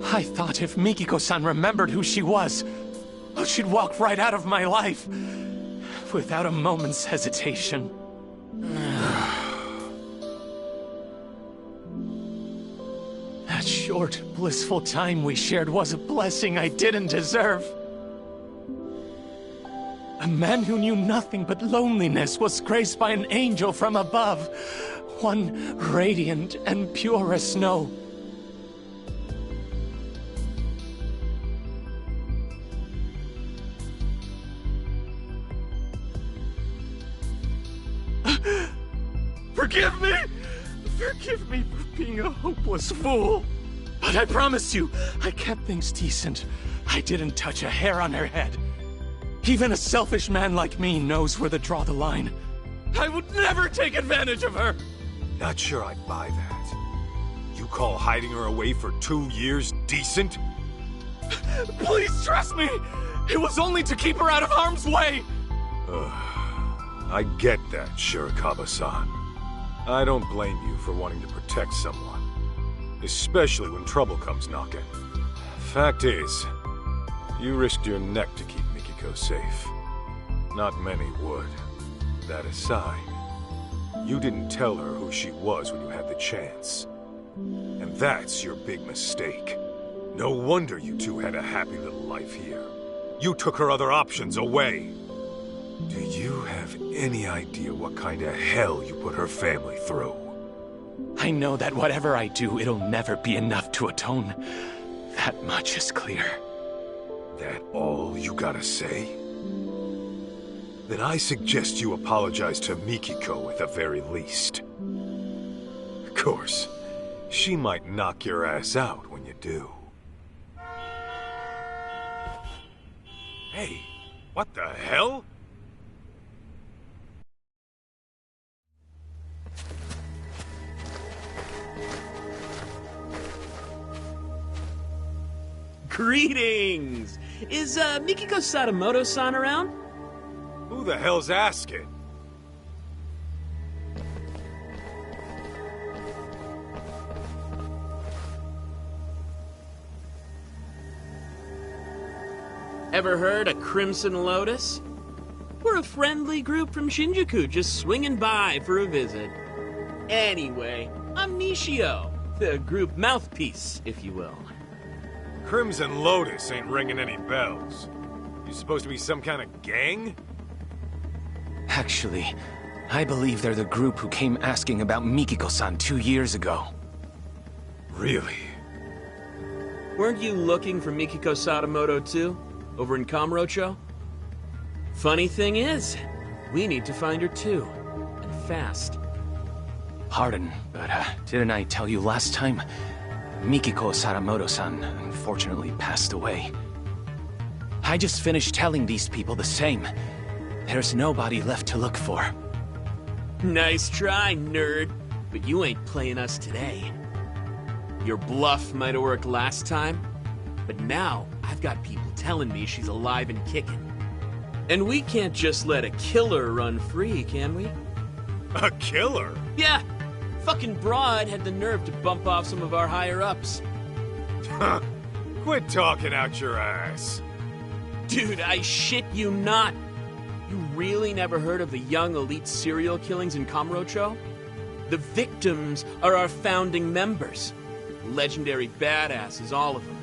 I thought if Mikiko-san remembered who she was, she'd walk right out of my life, without a moment's hesitation. That short, blissful time we shared was a blessing I didn't deserve. A man who knew nothing but loneliness was graced by an angel from above, one radiant and pure as snow. Forgive me! Forgive me for being a hopeless fool. But I promise you, I kept things decent. I didn't touch a hair on her head. Even a selfish man like me knows where to draw the line. I would never take advantage of her! Not sure I'd buy that. You call hiding her away for 2 years decent? Please trust me! It was only to keep her out of harm's way! I get that, Shirakawa-san. I don't blame you for wanting to protect someone. Especially when trouble comes knocking. Fact is, you risked your neck to keep Mikiko safe. Not many would. That aside, you didn't tell her who she was when you had the chance. And that's your big mistake. No wonder you two had a happy little life here. You took her other options away. Do you have any idea what kind of hell you put her family through? I know that whatever I do, it'll never be enough to atone. That much is clear. That all you gotta say? Then I suggest you apologize to Mikiko at the very least. Of course, she might knock your ass out when you do. Hey, what the hell? Greetings! Is Mikiko Sadamoto-san around? Who the hell's asking? Ever heard of Crimson Lotus? We're a friendly group from Shinjuku just swinging by for a visit. Anyway, I'm Nishio, the group mouthpiece, if you will. Crimson Lotus ain't ringing any bells. You supposed to be some kind of gang? Actually, I believe they're the group who came asking about Mikiko-san 2 years ago. Really? Weren't you looking for Mikiko Sadamoto too? Over in Kamurocho? Funny thing is, we need to find her too. And fast. Pardon, but didn't I tell you last time? Mikiko Sadamoto-san unfortunately passed away. I just finished telling these people the same. There's nobody left to look for. Nice try, nerd. But you ain't playing us today. Your bluff might have worked last time, but now I've got people telling me she's alive and kicking. And we can't just let a killer run free, can we? A killer? Yeah. Fucking broad had the nerve to bump off some of our higher-ups. Huh. Quit talking out your ass. Dude, I shit you not. You really never heard of the young elite serial killings in Kamurocho? The victims are our founding members. Legendary badasses, all of them.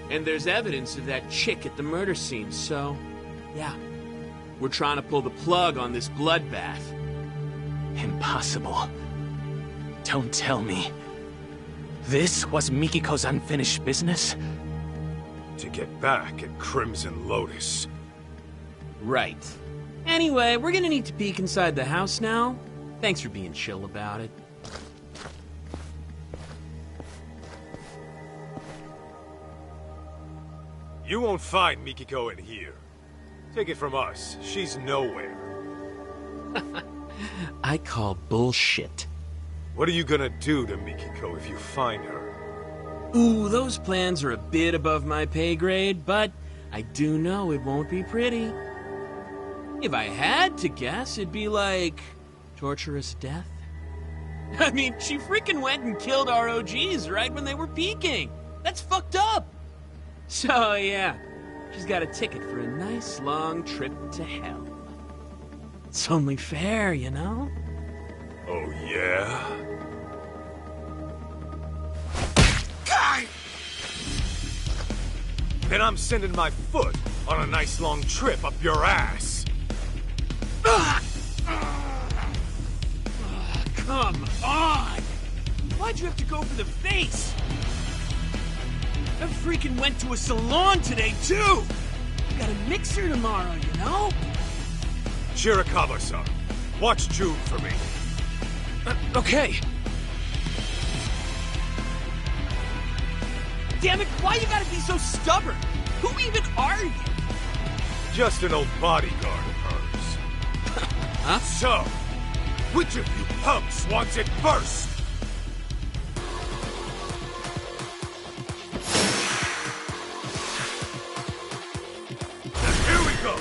And there's evidence of that chick at the murder scene, so... yeah. We're trying to pull the plug on this bloodbath. Impossible. Don't tell me. This was Mikiko's unfinished business? To get back at Crimson Lotus. Right. Anyway, we're gonna need to peek inside the house now. Thanks for being chill about it. You won't find Mikiko in here. Take it from us, she's nowhere. I call bullshit. What are you gonna do to Mikiko if you find her? Ooh, those plans are a bit above my pay grade, but I do know it won't be pretty. If I had to guess, it'd be like... torturous death? I mean, she freaking went and killed our OGs right when they were peaking. That's fucked up. So, yeah, she's got a ticket for a nice long trip to hell. It's only fair, you know? Oh, yeah? Then I'm sending my foot on a nice long trip up your ass. Come on! Why'd you have to go for the face? I freaking went to a salon today, too! Got a mixer tomorrow, you know? Shirakawa-san, watch June for me. Okay. Damn it, why you gotta be so stubborn? Who even are you? Just an old bodyguard of hers. Huh? So, which of you punks wants it first? Here we go!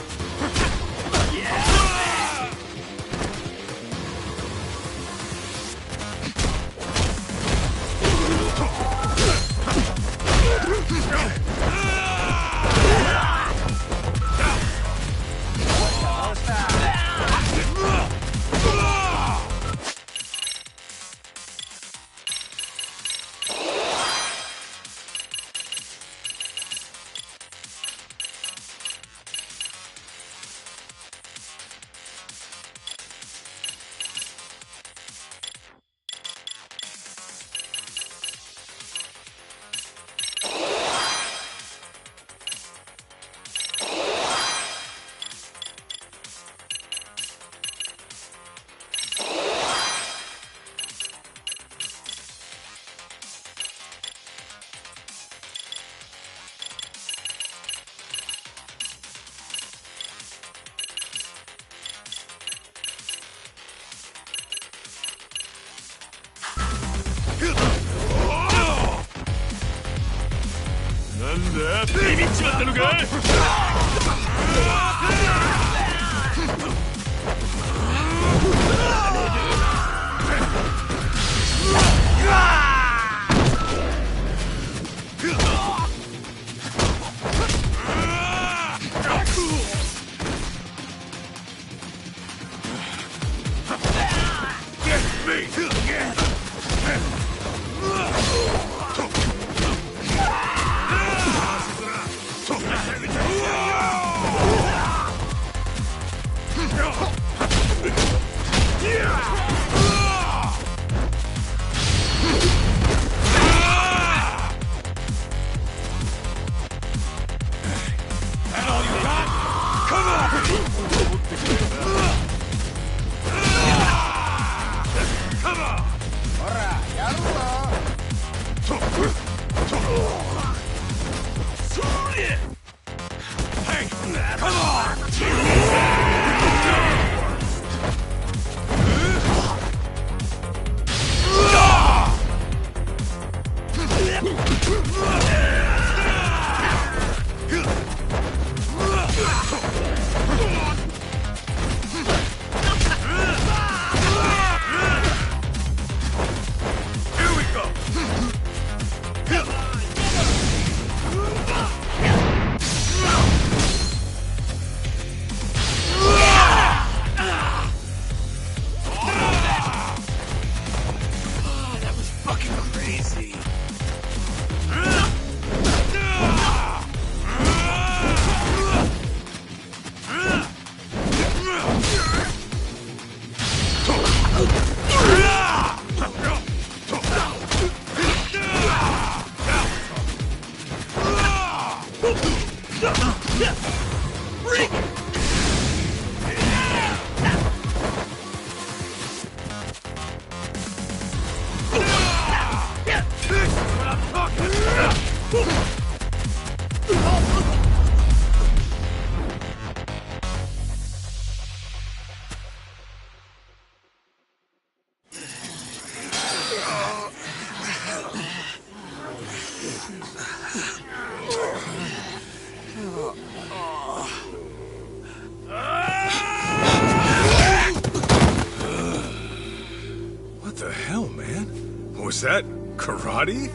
What the hell, man? Was that karate?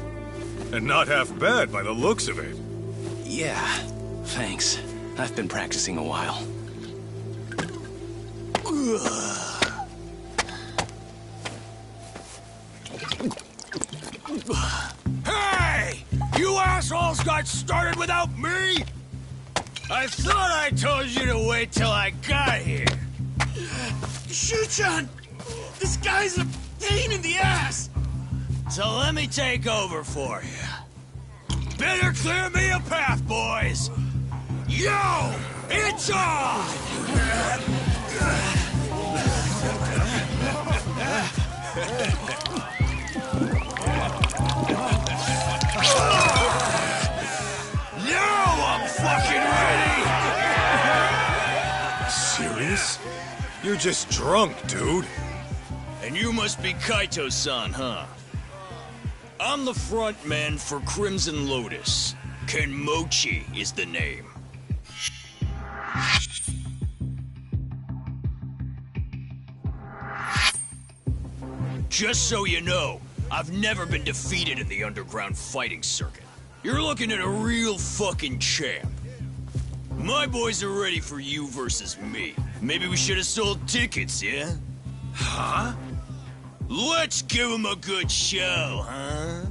And not half bad by the looks of it. Yeah, thanks. I've been practicing a while. Hey! You assholes got started without me? I thought I told you to wait till I got here. Shuchan! This guy's a pain in the ass! So let me take over for you. Better clear me a path, boys! Yo! It's on! Now I'm fucking ready! Serious? You're just drunk, dude. And you must be Kaito-san, huh? I'm the front man for Crimson Lotus. Kenmochi is the name. Just so you know, I've never been defeated in the underground fighting circuit. You're looking at a real fucking champ. My boys are ready for you versus me. Maybe we should have sold tickets, yeah? Huh? Let's give him a good show, huh?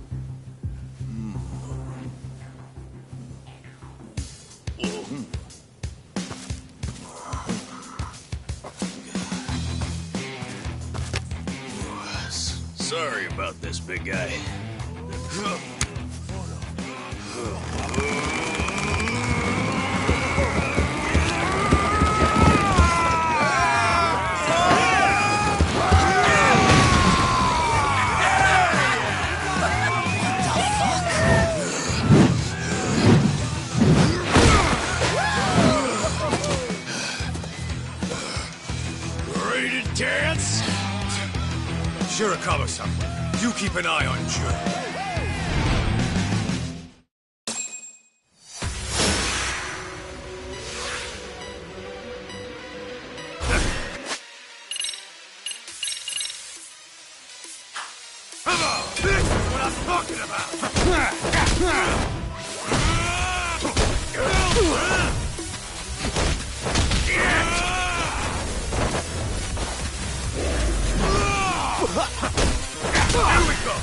Sorry about this, big guy. Ready to dance? Shirakawa-san, you keep an eye on Jun. Come on! This is what I'm talking about! Here we go!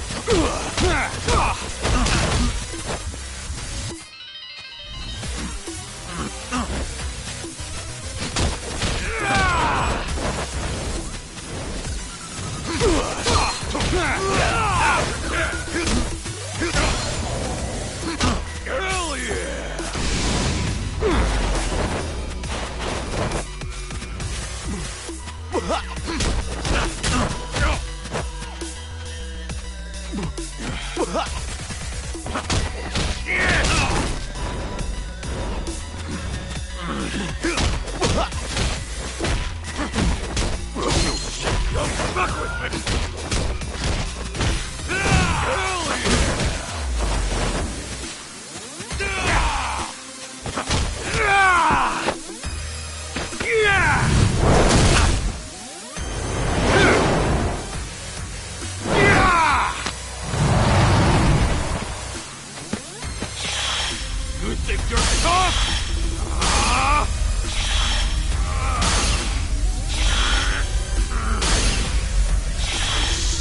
Hell yeah! You think you're tough?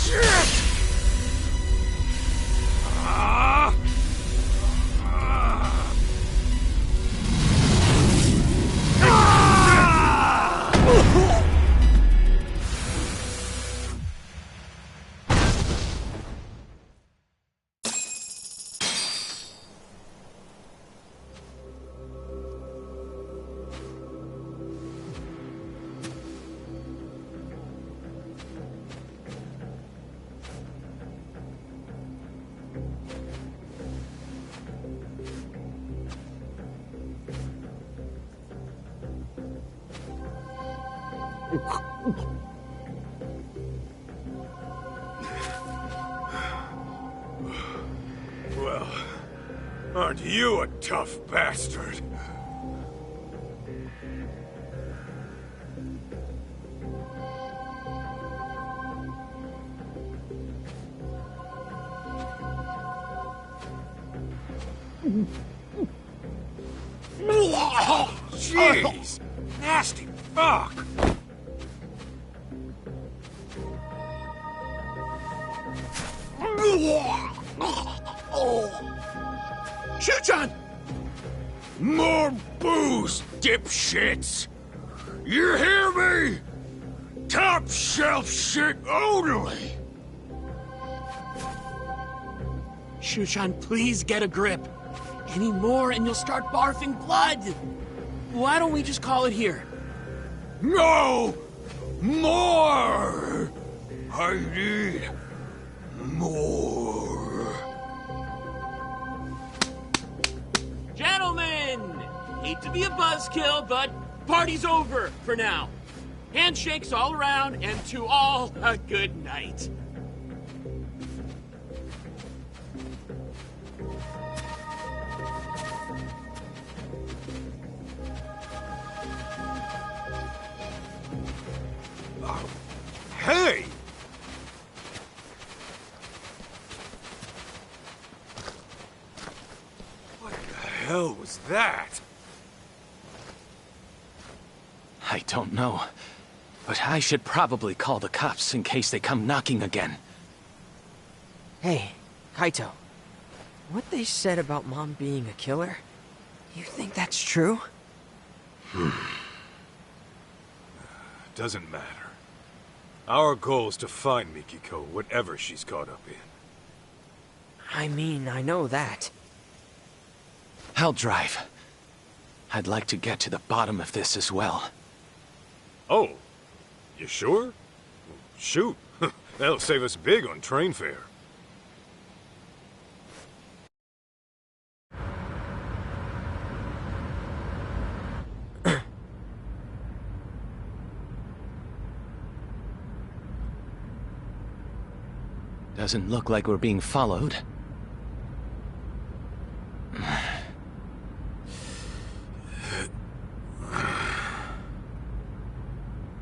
Shit! Well, aren't you a tough bastard? Jeez! Nasty fuck! Shuchan! More booze, dipshits! You hear me? Top shelf shit only! Shushan, please get a grip. Any more and you'll start barfing blood. Why don't we just call it here? No! More! I need more. Gentlemen! Hate to be a buzzkill, but party's over for now. Handshakes all around, and to all, a good night. Hey! What the hell was that? I don't know. But I should probably call the cops in case they come knocking again. Hey, Kito. What they said about Mom being a killer, you think that's true? Doesn't matter. Our goal is to find Mikiko, whatever she's caught up in. I mean, I know that. I'll drive. I'd like to get to the bottom of this as well. Oh, you sure? Shoot, that'll save us big on train fare. Doesn't look like we're being followed.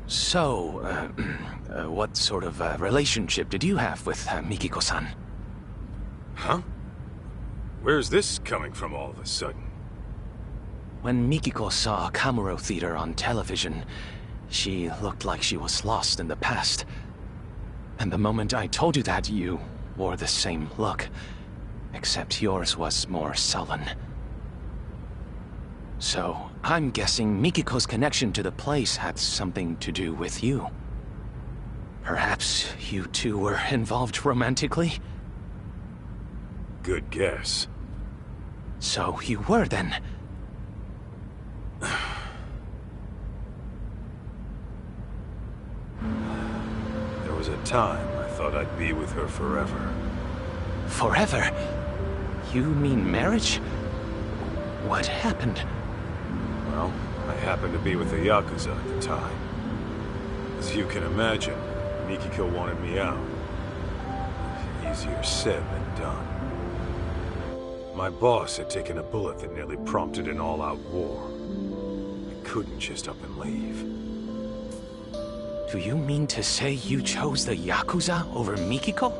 So, what sort of relationship did you have with Mikiko-san? Huh? Where's this coming from all of a sudden? When Mikiko saw Kamuro Theater on television, she looked like she was lost in the past. And the moment I told you that, you wore the same look, except yours was more sullen. So, I'm guessing Mikiko's connection to the place had something to do with you. Perhaps you two were involved romantically? Good guess. So you were then. There was a time I thought I'd be with her forever. Forever? You mean marriage? What happened? Well, I happened to be with the Yakuza at the time. As you can imagine, Mikiko wanted me out. Easier said than done. My boss had taken a bullet that nearly prompted an all-out war. I couldn't just up and leave. Do you mean to say you chose the Yakuza over Mikiko?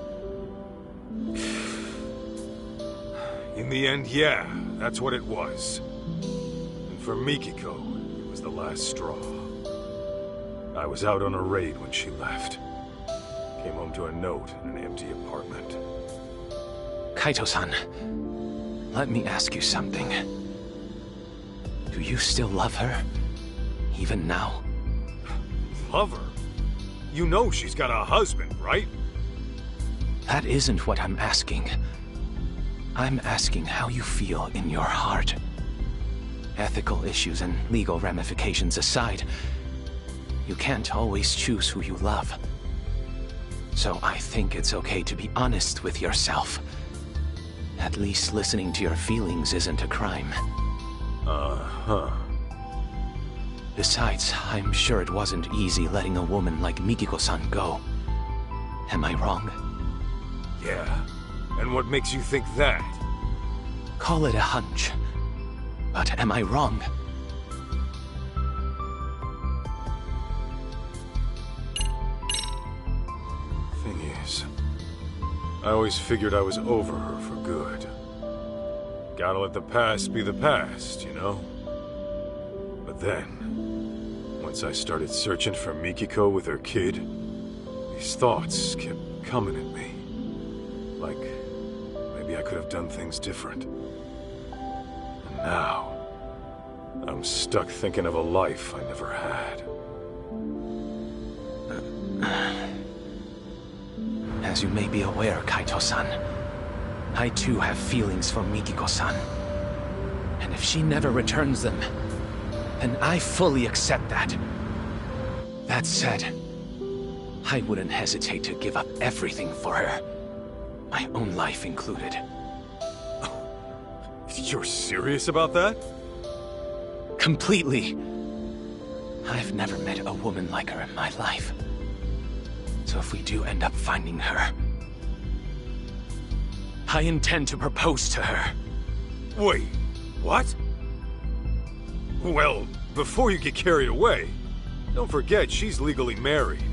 In the end, yeah, that's what it was. And for Mikiko, it was the last straw. I was out on a raid when she left. Came home to a note in an empty apartment. Kaito-san, let me ask you something. Do you still love her? Even now? Love her? You know she's got a husband, right? That isn't what I'm asking. I'm asking how you feel in your heart. Ethical issues and legal ramifications aside, you can't always choose who you love. So I think it's okay to be honest with yourself. At least listening to your feelings isn't a crime. Uh-huh. Besides, I'm sure it wasn't easy letting a woman like Mikiko-san go. Am I wrong? Yeah. And what makes you think that? Call it a hunch. But am I wrong? Thing is, I always figured I was over her for good. Gotta let the past be the past, you know? But then, once I started searching for Mikiko with her kid, these thoughts kept coming at me. Like, maybe I could have done things different. And now, I'm stuck thinking of a life I never had. As you may be aware, Kaito-san, I too have feelings for Mikiko-san. And if she never returns them, then I fully accept that. That said, I wouldn't hesitate to give up everything for her. My own life included. You're serious about that? Completely. I've never met a woman like her in my life. So if we do end up finding her, I intend to propose to her. Wait, what? Well, before you get carried away, don't forget she's legally married.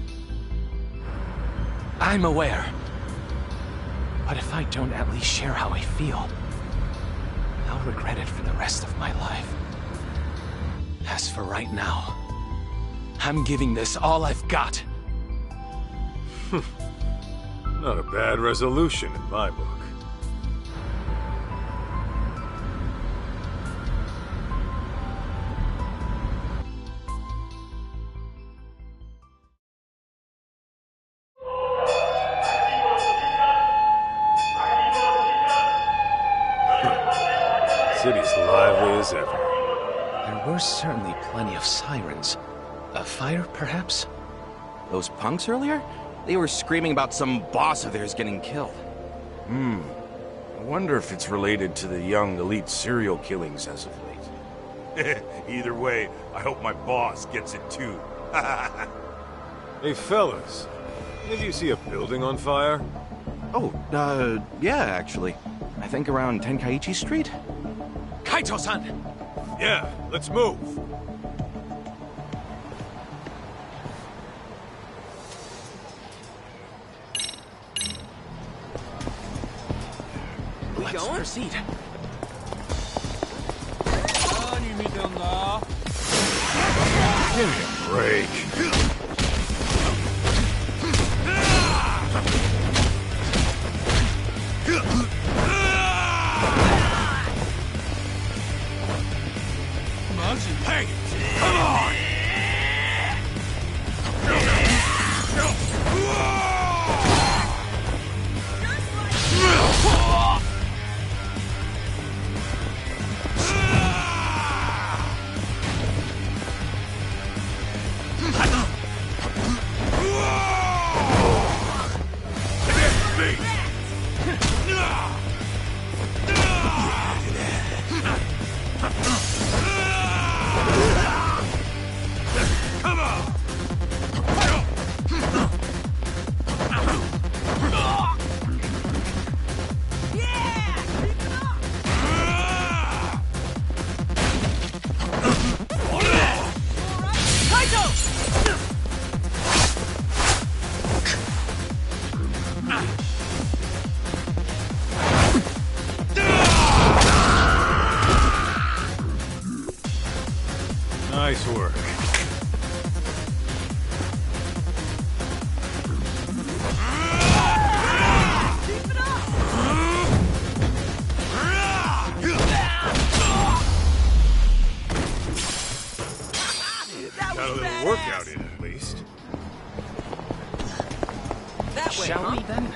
I'm aware. But if I don't at least share how I feel, I'll regret it for the rest of my life. As for right now, I'm giving this all I've got. Not a bad resolution in my book. City's lively as ever. There were certainly plenty of sirens. A fire, perhaps? Those punks earlier? They were screaming about some boss of theirs getting killed. I wonder if it's related to the young elite serial killings as of late. Either way, I hope my boss gets it too. Hey fellas, any of you see a building on fire? Oh, yeah, actually. I think around Tenkaichi Street? Kaito-san! Yeah, let's move. Let's proceed. Give me a break. Hey! Come on! Nice work. Got a little workout in, at least. That way, Shall we then?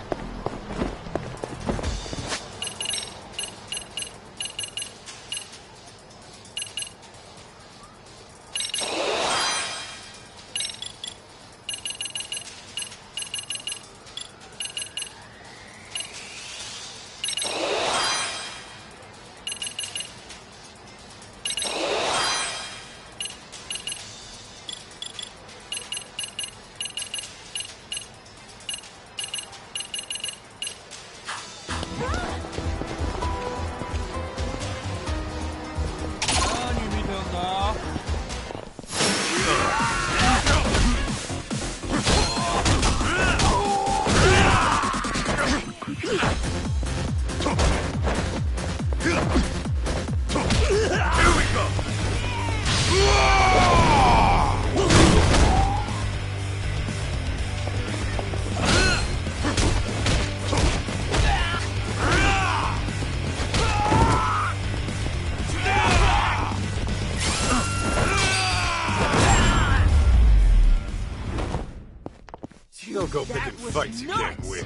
Don't go picking fights you can't win.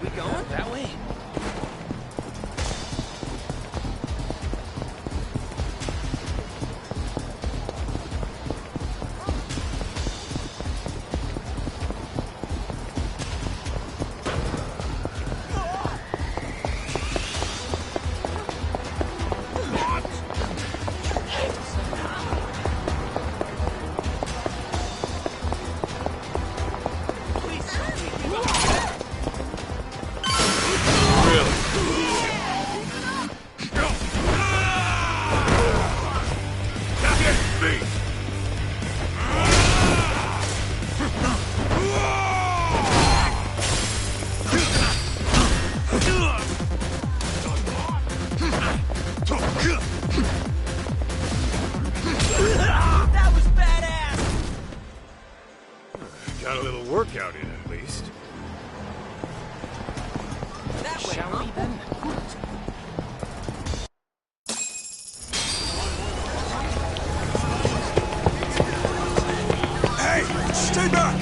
We going that way? That was badass! Got a little workout in at least. That way, Shall we then? Hey! Stay back!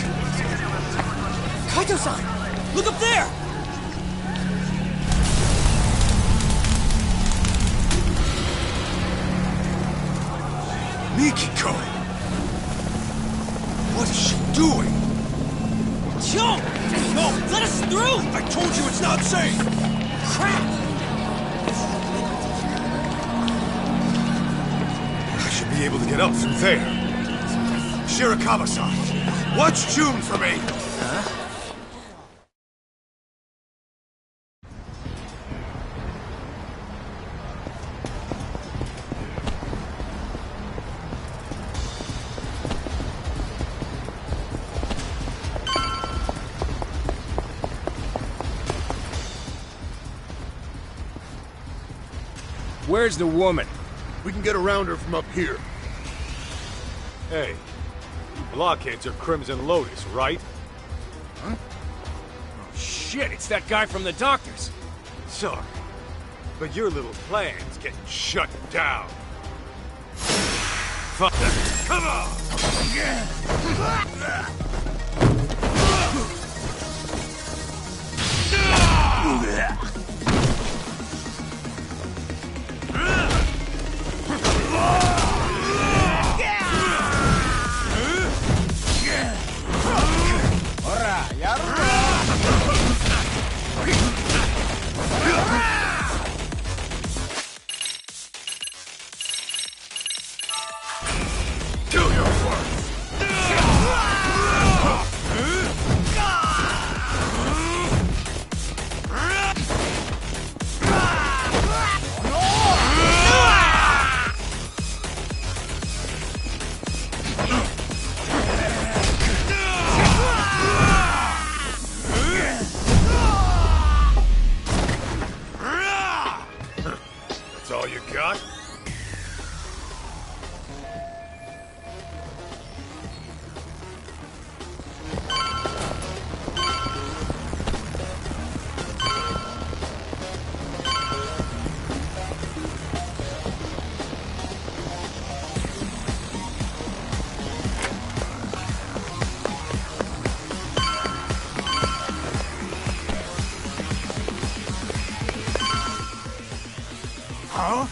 Kaito-san! Look up there! Mikiko! What is she doing? Jump! No, let us through! I told you it's not safe! Crap! I should be able to get up through there. Shirakawa-san, watch June for me! Where's the woman? We can get around her from up here. Hey, blockheads are Crimson Lotus, right? Huh? Oh shit, it's that guy from the doctors. Sorry, but your little plan's getting shut down. Fuck that. Come on! Do your work! That's all you got? Huh?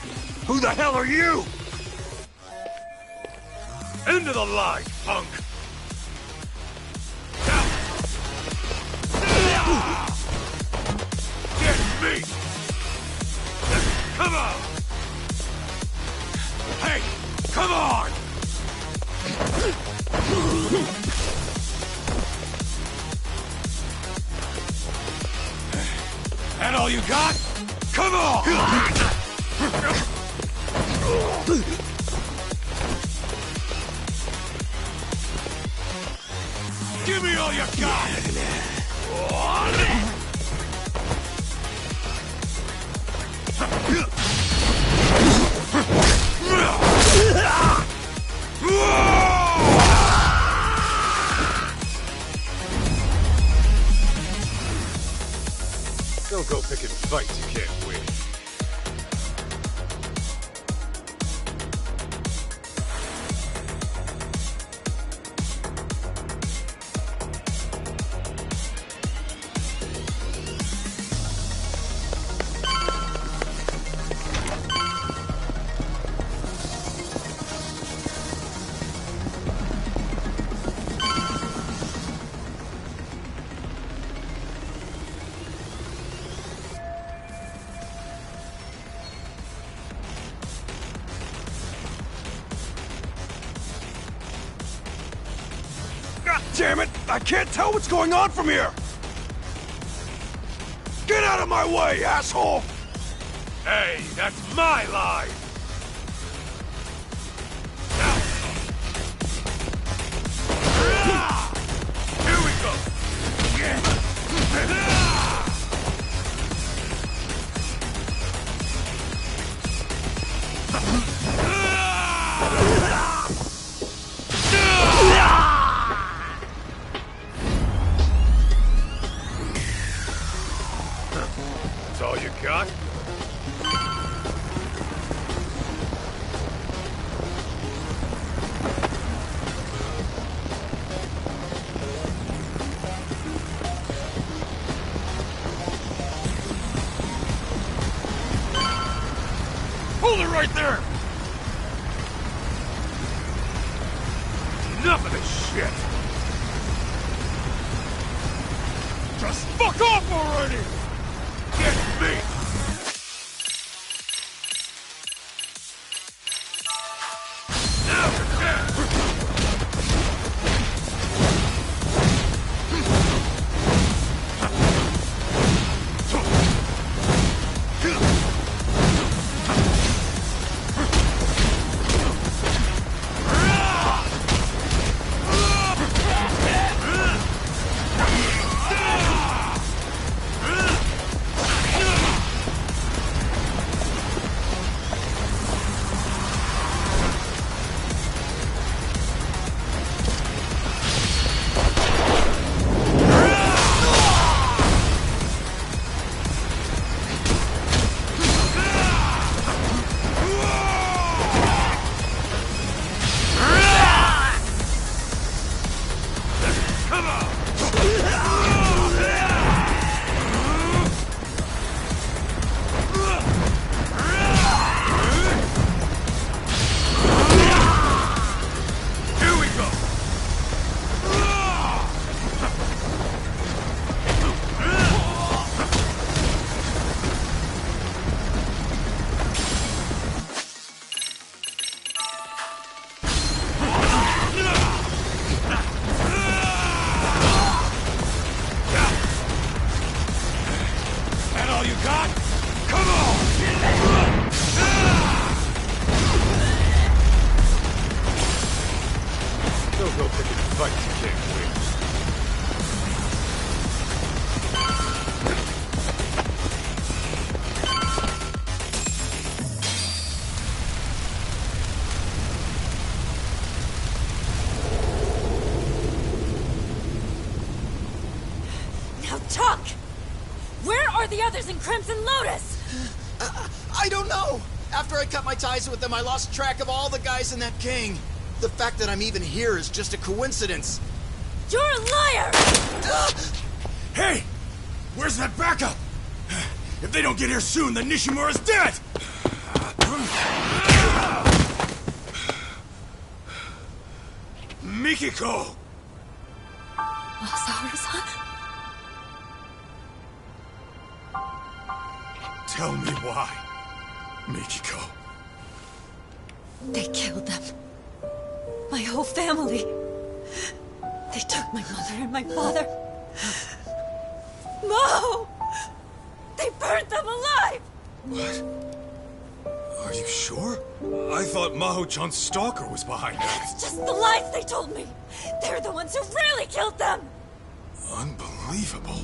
Who the hell are you? Into the line, punk! Get me! Come on! Hey! Come on! That all you got? Come on! Give me all you got! Don't go picking fights you can't win. damn it! I can't tell what's going on from here! Get out of my way, asshole! Hey, that's my line! Here we go! That's all you got? Hold it right there! Enough of this shit! Just fuck off already! Get me! Don't go picking fights you can't win. Now talk! Where are the others in Crimson Lotus? I don't know! After I cut my ties with them, I lost track of all the guys in that gang. The fact that I'm even here is just a coincidence. You're a liar! Hey! Where's that backup? If they don't get here soon, then Nishimura's dead! Mikiko! Masaharu-san? Tell me why, Mikiko. They killed them. My whole family. They took my mother and my father. Maho! They burnt them alive! What? Are you sure? I thought Maho-chan's stalker was behind that. It's just the lies they told me. They're the ones who really killed them. Unbelievable.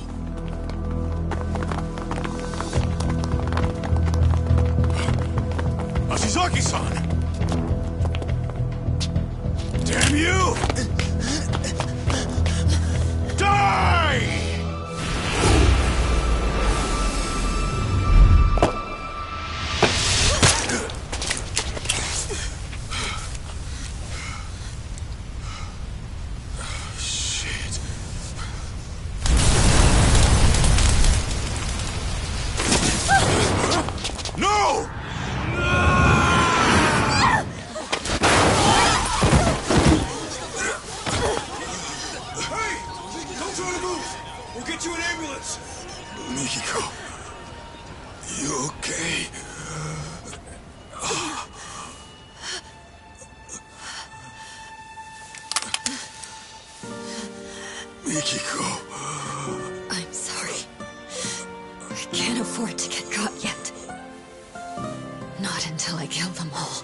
Ashizaki-san! Damn you! Die! Shit. No! Don't try to move! till I kill them all.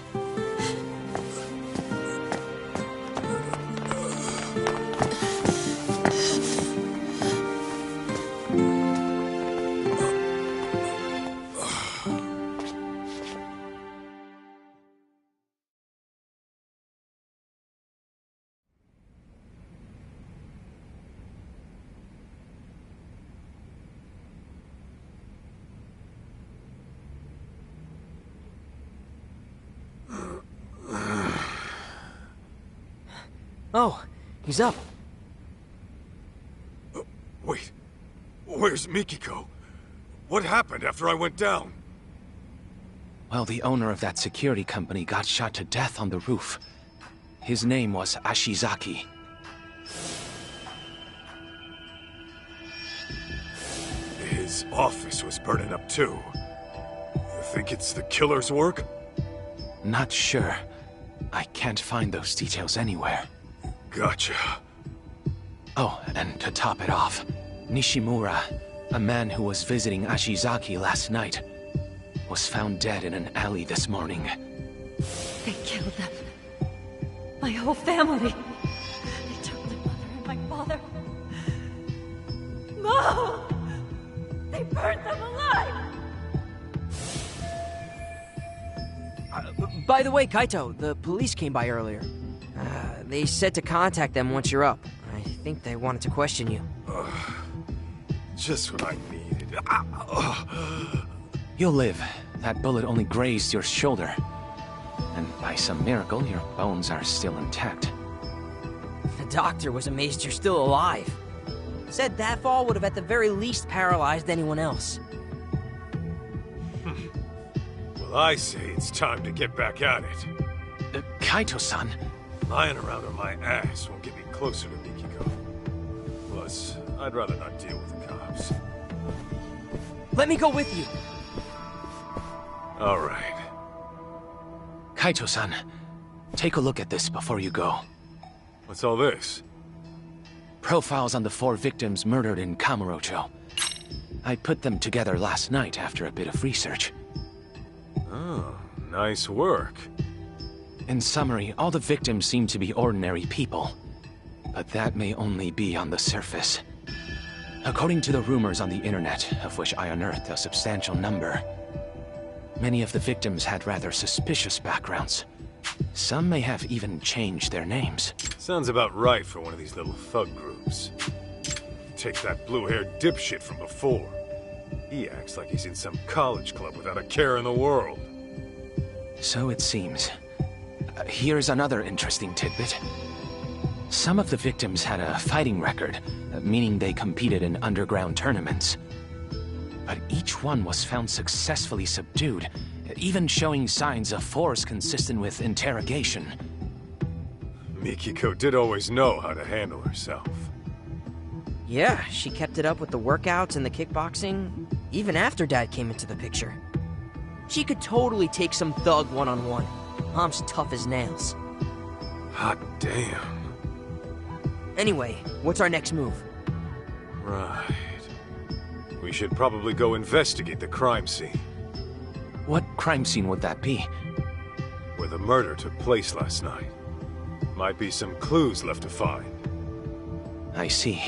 Oh, he's up. Wait, where's Mikiko? What happened after I went down? Well, the owner of that security company got shot to death on the roof. His name was Ashizaki. His office was burning up too. You think it's the killer's work? Not sure. I can't find those details anywhere. Gotcha. Oh, and to top it off, Nishimura, a man who was visiting Ashizaki last night, was found dead in an alley this morning. They killed them. My whole family. They took my mother and my father. No! They burned them alive! By the way, Kito, the police came by earlier. They said to contact them once you're up. I think they wanted to question you. Just what I needed. You'll live. That bullet only grazed your shoulder. And by some miracle, your bones are still intact. The doctor was amazed you're still alive. Said that fall would have at the very least paralyzed anyone else. Well, I say it's time to get back at it. Kaito-san. Lying around on my ass won't get me closer to Mikiko. Plus, I'd rather not deal with the cops. Let me go with you. All right. Kaito-san, take a look at this before you go. What's all this? Profiles on the 4 victims murdered in Kamurocho. I put them together last night after a bit of research. Oh, nice work. In summary, all the victims seem to be ordinary people. But that may only be on the surface. According to the rumors on the internet, of which I unearthed a substantial number, many of the victims had rather suspicious backgrounds. Some may have even changed their names. Sounds about right for one of these little thug groups. Take that blue-haired dipshit from before. He acts like he's in some college club without a care in the world. So it seems. Here's another interesting tidbit. Some of the victims had a fighting record, meaning they competed in underground tournaments. But each one was found successfully subdued, even showing signs of force consistent with interrogation. Mikiko did always know how to handle herself. Yeah, she kept it up with the workouts and the kickboxing, even after Dad came into the picture. She could totally take some thug one-on-one. Mom's tough as nails. Hot damn. Anyway, what's our next move? Right. We should probably go investigate the crime scene. What crime scene would that be? Where the murder took place last night. Might be some clues left to find. I see.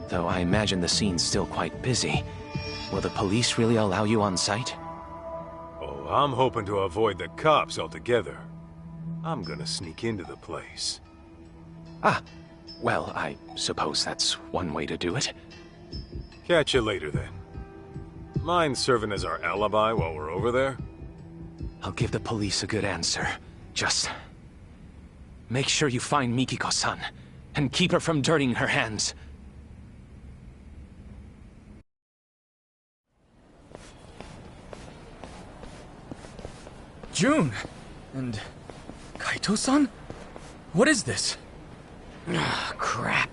Though I imagine the scene's still quite busy. Will the police really allow you on site? Oh, I'm hoping to avoid the cops altogether. I'm gonna sneak into the place. Ah, well, I suppose that's one way to do it. Catch you later, then. Mind serving as our alibi while we're over there? I'll give the police a good answer. Just make sure you find Mikiko-san, and keep her from dirtying her hands. June! And Kaito-san? What is this? Crap.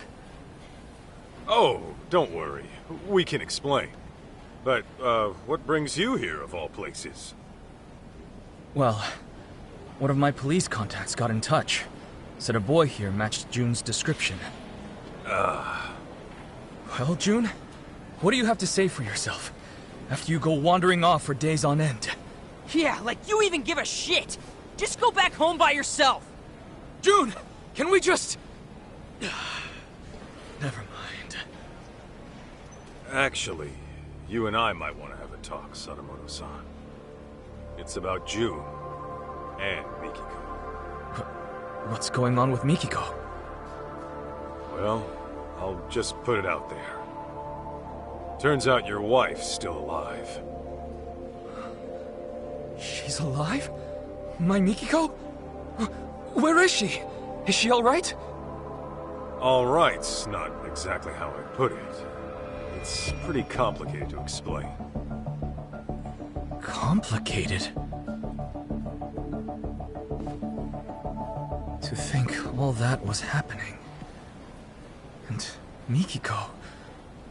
Oh, don't worry. We can explain. But, what brings you here, of all places? Well, one of my police contacts got in touch. Said a boy here matched June's description. Well, June, what do you have to say for yourself? After you go wandering off for days on end? Yeah, like you even give a shit! Just go back home by yourself! June! Can we just... Never mind. Actually, you and I might want to have a talk, Sadamoto-san. It's about June and Mikiko. What's going on with Mikiko? Well, I'll just put it out there. Turns out your wife's still alive. She's alive? My Mikiko? Where is she? Is she alright? Alright's not exactly how I put it. It's pretty complicated to explain. Complicated? To think all that was happening. And Mikiko,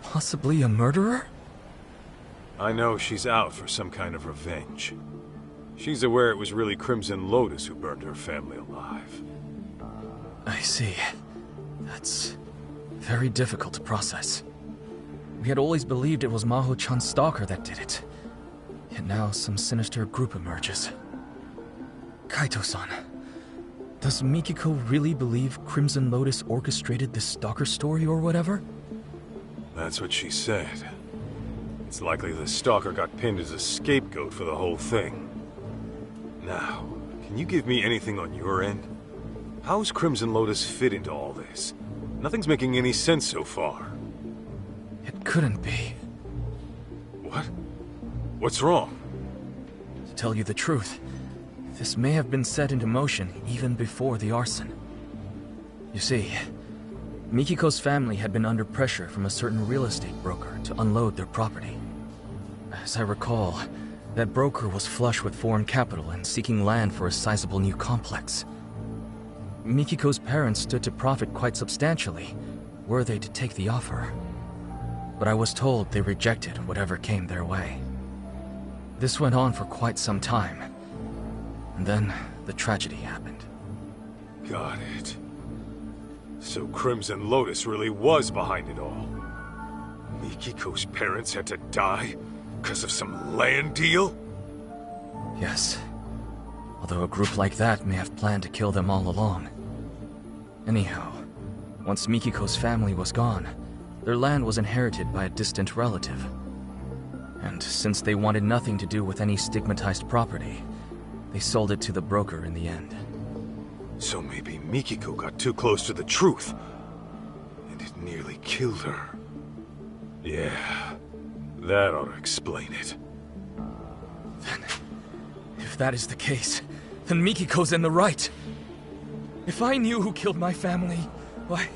possibly a murderer? I know she's out for some kind of revenge. She's aware it was really Crimson Lotus who burned her family alive. I see. That's very difficult to process. We had always believed it was Maho-chan's stalker that did it. Yet now some sinister group emerges. Kaito-san, does Mikiko really believe Crimson Lotus orchestrated this stalker story or whatever? That's what she said. It's likely the stalker got pinned as a scapegoat for the whole thing. Now, can you give me anything on your end? How's Crimson Lotus fit into all this? Nothing's making any sense so far. It couldn't be. What? What's wrong? To tell you the truth, this may have been set into motion even before the arson. You see, Mikiko's family had been under pressure from a certain real estate broker to unload their property. As I recall, that broker was flush with foreign capital and seeking land for a sizable new complex. Mikiko's parents stood to profit quite substantially, were they to take the offer. But I was told they rejected whatever came their way. This went on for quite some time, and then the tragedy happened. Got it. So Crimson Lotus really was behind it all. Mikiko's parents had to die because of some land deal? Yes. Although a group like that may have planned to kill them all along. Anyhow, once Mikiko's family was gone, their land was inherited by a distant relative. And since they wanted nothing to do with any stigmatized property, they sold it to the broker in the end. So maybe Mikiko got too close to the truth, and it nearly killed her. Yeah, that ought to explain it. Then, if that is the case, then Mikiko's in the right. If I knew who killed my family, why,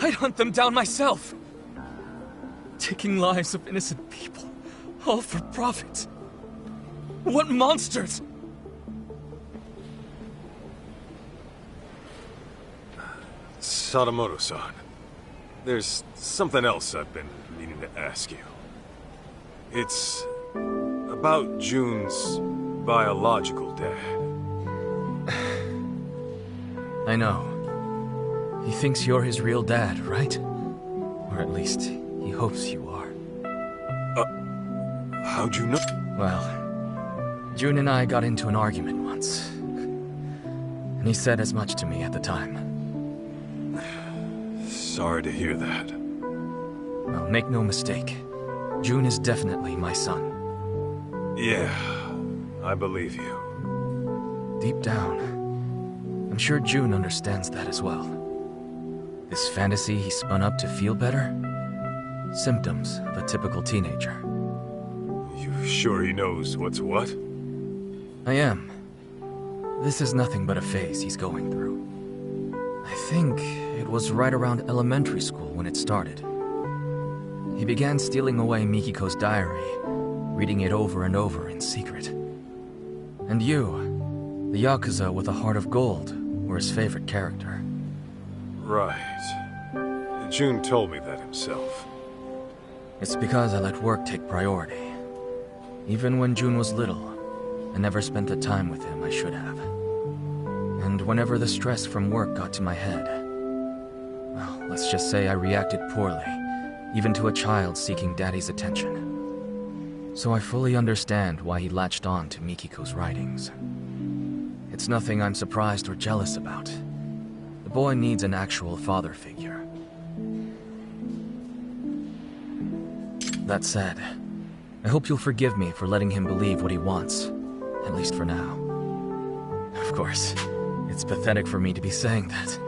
I'd hunt them down myself. Taking lives of innocent people, all for profit. What monsters! Sadamoto-san, there's something else I've been meaning to ask you. It's about June's biological dad. I know. He thinks you're his real dad, right? Or at least, he hopes you are. How'd you know? Well, June and I got into an argument once. And he said as much to me at the time. Sorry to hear that. Well, make no mistake. June is definitely my son. Yeah, I believe you. Deep down, I'm sure June understands that as well. This fantasy he spun up to feel better? Symptoms of a typical teenager. You sure he knows what's what? I am. This is nothing but a phase he's going through. I think it was right around elementary school when it started. He began stealing away Mikiko's diary, reading it over and over in secret. And you, the Yakuza with a heart of gold, were his favorite character. Right. June told me that himself. It's because I let work take priority. Even when June was little, I never spent the time with him I should have. And whenever the stress from work got to my head, well, let's just say I reacted poorly, even to a child seeking daddy's attention. So I fully understand why he latched on to Mikiko's writings. It's nothing I'm surprised or jealous about. The boy needs an actual father figure. That said, I hope you'll forgive me for letting him believe what he wants, at least for now. Of course, it's pathetic for me to be saying that.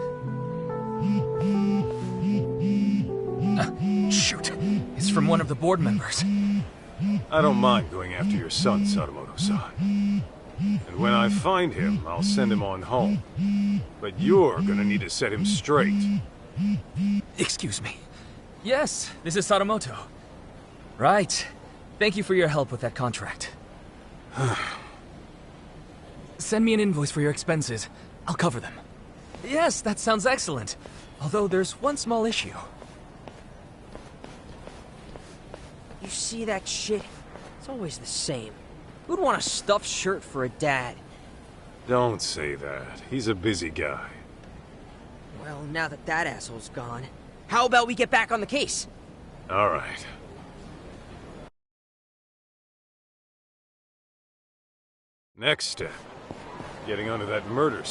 Shoot! It's from one of the board members. I don't mind going after your son, Sadamoto-san. And when I find him, I'll send him on home. But you're gonna need to set him straight. Excuse me. Yes, this is Sadamoto. Right. Thank you for your help with that contract. Send me an invoice for your expenses. I'll cover them. Yes, that sounds excellent. Although there's one small issue. You see that shit? It's always the same. Who'd want a stuffed shirt for a dad? Don't say that. He's a busy guy. Well, now that that asshole's gone, how about we get back on the case? All right. Next step. Getting onto that murder